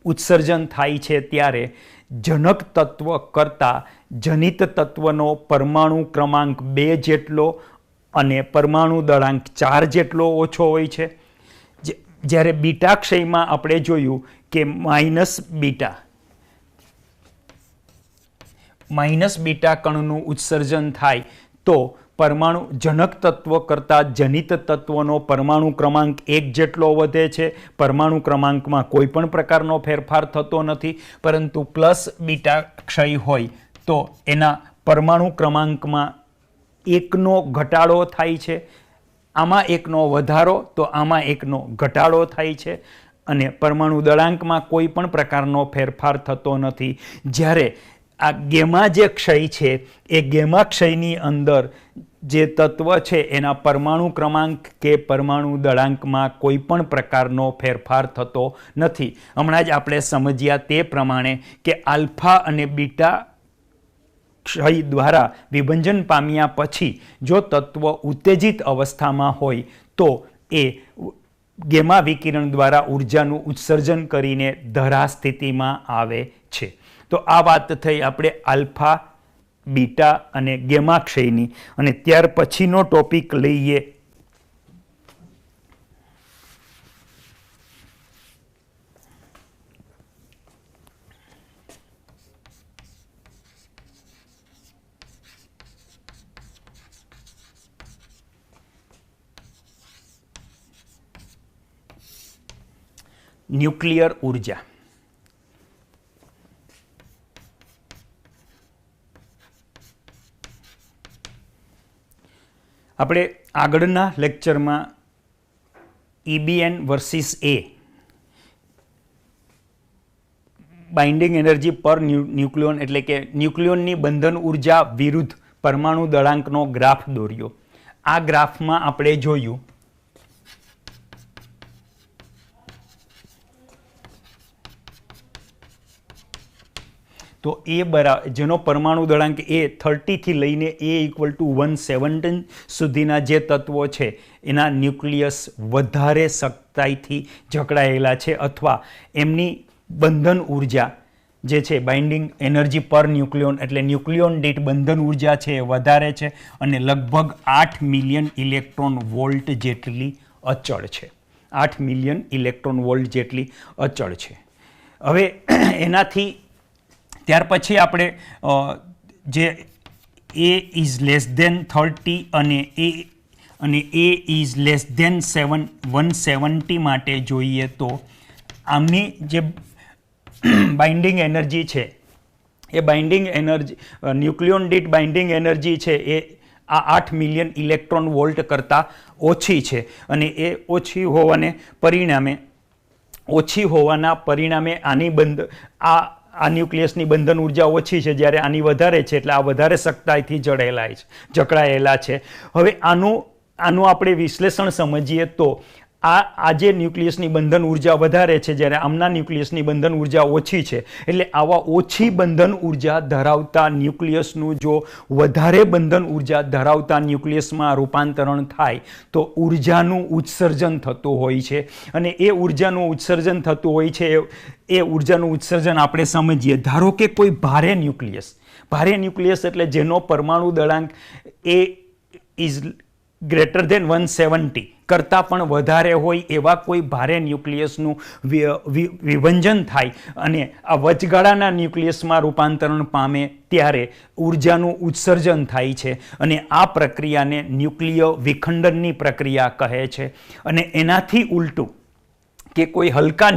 ઉત્સર્જન થાય છે ત્યારે જનક તત્વ કરતાં જનિત તત્વનો પરમાણુ ક્રમાંક 2 જેટલો અને પરમાણુ દળાંક 4 જેટલો ઓછો હોય છે. જ્યારે બીટા ક્ષયમાં આપણે જોયું કે માઇનસ બીટા કણનું ઉત્સર્જન થાય તો પરમાણુ જનક તત્વ કરતાં જનિત તત્વનો પરમાણુ ક્રમાંક 1 જેટલો વધે છે. પરમાણુ ક્રમાંકમાં કોઈ પણ પ્રકારનો ફેરફાર થતો નથી પરંતુ પ્લસ બીટા ક્ષય હોય તો એના પરમાણુ ક્રમાંકમાં 1નો ઘટાડો થાય છે. આમાં 1નો વધારો તો આમાં 1નો ઘટાડો થાય છે અને પરમાણુ દળાંકમાં કોઈ પણ પ્રકારનો ફેરફાર થતો નથી. જ્યારે આ ગેમા જે ક્ષય છે એ ગેમા ક્ષયની અંદર જે તત્વ છે એના પરમાણુ ક્રમાંક કે પરમાણુ દળાંકમાં કોઈ પણ પ્રકારનો ફેરફાર થતો નથી. હમણાં જ આપણે સમજ્યા તે પ્રમાણે કે આલ્ફા અને બીટા ક્ષય દ્વારા વિભંજન પામ્યા પછી જો તત્વ ઉત્તેજિત અવસ્થામાં હોય તો એ ગેમા વિકિરણ દ્વારા ઉર્જાનું ઉત્સર્જન કરીને ધરા સ્થિતિમાં આવે છે. તો આ વાત થઈ આપણે આલ્ફા, બીટા અને ગેમા ક્ષયની અને ત્યાર પછીનો ટોપિક લઈએ ન્યુક્લિયર ઉર્જા. આપણે આગળના લેક્ચરમાં EBN versus A binding energy પર ન્યુક્લિયોન એટલે કે ન્યુક્લિયોનની બંધન ઉર્જા વિરુદ્ધ પરમાણુ દળાંકનો ગ્રાફ દોર્યો. આ ગ્રાફમાં આપણે જોયું તો જેનો પરમાણુ દળાંક એ 30 થી લઈને A = 117 સુધીના જે તત્વો છે એના ન્યુક્લિયસ વધારે સખ્તાઈથી જકડાયેલા છે અથવા એમની બંધન ઉર્જા જે છે બાઇન્ડિંગ એનર્જી પર ન્યુક્લિયોન એટલે ન્યુક્લિયોન દીઠ બંધન ઉર્જા છે એ વધારે છે અને લગભગ 8 મિલિયન ઇલેક્ટ્રોન વોલ્ટ જેટલી અચળ છે. 8 મિલિયન ઇલેક્ટ્રોન વોલ્ટ જેટલી અચળ છે. હવે એનાથી ત્યાર પછી આપણે જે A ઇઝ લેસ ધેન 30 અને A ઇઝ લેસ ધેન 170 માટે જોઈએ તો આમની જે બાઇન્ડિંગ એનર્જી છે એ બાઇન્ડિંગ એનર્જી ન્યુક્લિયોન દીઠ બાઇન્ડિંગ એનર્જી છે એ આ 8 મિલિયન ઇલેક્ટ્રોન વોલ્ટ કરતાં ઓછી છે અને એ ઓછી હોવાના પરિણામે આની આ ન્યુક્લિયસની બંધન ઉર્જા ઓછી છે જ્યારે આની વધારે છે એટલે આ વધારે સખ્તાઈથી જકડાયેલા છે. હવે આનું આપણે વિશ્લેષણ સમજીએ તો આ જે ન્યુક્લિયસની બંધન ઉર્જા વધારે છે જ્યારે આમના ન્યુક્લિયસની બંધન ઉર્જા ઓછી છે એટલે આવા ઓછી બંધન ઉર્જા ધરાવતા ન્યુક્લિયસનું જો વધારે બંધન ઉર્જા ધરાવતા ન્યુક્લિયસમાં રૂપાંતરણ થાય તો ઉર્જાનું ઉત્સર્જન થતું હોય છે અને એ ઉર્જાનું ઉત્સર્જન થતું હોય છે એ ઉર્જાનું ઉત્સર્જન આપણે સમજીએ. ધારો કે કોઈ ભારે ન્યુક્લિયસ એટલે જેનો પરમાણુ દળાંક એ ઇઝ ગ્રેટર ધેન 170 કરતાં પણ વધારે હોય એવા કોઈ ભારે ન્યુક્લિયસનું વિભંજન થાય અને આ વચગાળાના ન્યુક્લિયસમાં રૂપાંતરણ પામે ત્યારે ઉર્જાનું ઉત્સર્જન થાય છે અને આ પ્રક્રિયાને ન્યુક્લિય વિખંડનની પ્રક્રિયા કહે છે. અને એનાથી ઉલટું કે કોઈ હલકા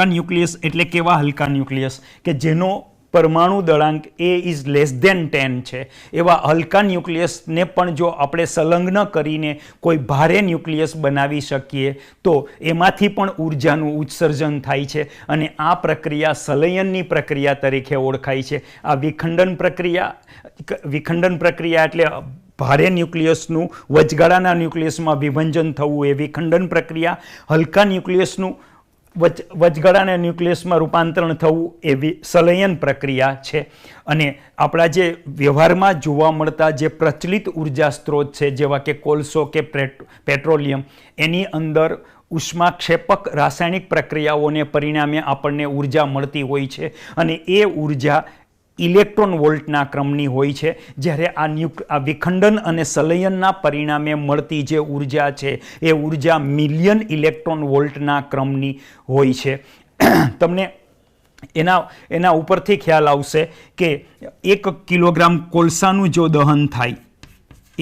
ન્યુક્લિયસ એટલે કેવા હલકા ન્યુક્લિયસ કે જેનો પરમાણુ દળાંક A ઇઝ લેસ ધેન 10 છે એવા હલકા ન્યુક્લિયસને પણ જો આપણે સંલગ્ન કરીને કોઈ ભારે ન્યુક્લિયસ બનાવી શકીએ તો એમાંથી પણ ઉર્જાનું ઉત્સર્જન થાય છે અને આ પ્રક્રિયા સંલયનની પ્રક્રિયા તરીકે ઓળખાય છે. આ વિખંડન પ્રક્રિયા એટલે ભારે ન્યુક્લિયસનું વચગાળાના ન્યુક્લિયસમાં વિભંજન થવું એ વિખંડન પ્રક્રિયા, હલકા ન્યુક્લિયસનું વચગાળાના ન્યુક્લિયસમાં રૂપાંતરણ થવું એ સંલયન પ્રક્રિયા છે. અને આપણા જે વ્યવહારમાં જોવા મળતા જે પ્રચલિત ઉર્જા સ્ત્રોત છે જેવા કે કોલસો કે પેટ્રોલિયમ એની અંદર ઉષ્માક્ષેપક રાસાયણિક પ્રક્રિયાઓને પરિણામે આપણને ઉર્જા મળતી હોય છે અને એ ઉર્જા ઇલેક્ટ્રોન વોલ્ટના ક્રમની હોય છે જ્યારે આ વિખંડન અને સંલયનના પરિણામે મળતી જે ઉર્જા છે એ ઉર્જા મિલિયન ઇલેક્ટ્રોન વોલ્ટના ક્રમની હોય છે. તમને એના ઉપરથી ખ્યાલ આવશે કે 1 કિલોગ્રામ કોલસાનું જો દહન થાય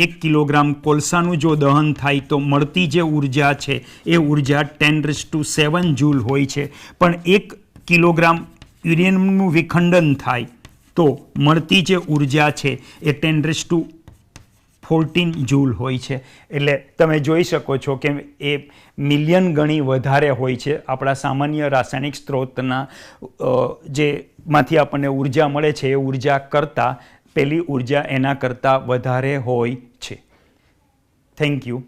1 કિલોગ્રામ કોલસાનું જો દહન થાય તો મળતી જે ઉર્જા છે એ ઉર્જા 10⁷ જૂલ હોય છે. પણ 1 કિલોગ્રામ યુરેનિયમનું વિખંડન થાય તો મળતી જે ઉર્જા છે એ 10⁻14 જૂલ હોય છે. એટલે તમે જોઈ શકો છો કે એ મિલિયન ગણી વધારે હોય છે આપણા સામાન્ય રાસાયણિક સ્ત્રોતના જેમાંથી આપણને ઉર્જા મળે છે એ ઉર્જા કરતાં પેલી ઉર્જા એના કરતાં વધારે હોય છે. Thank you.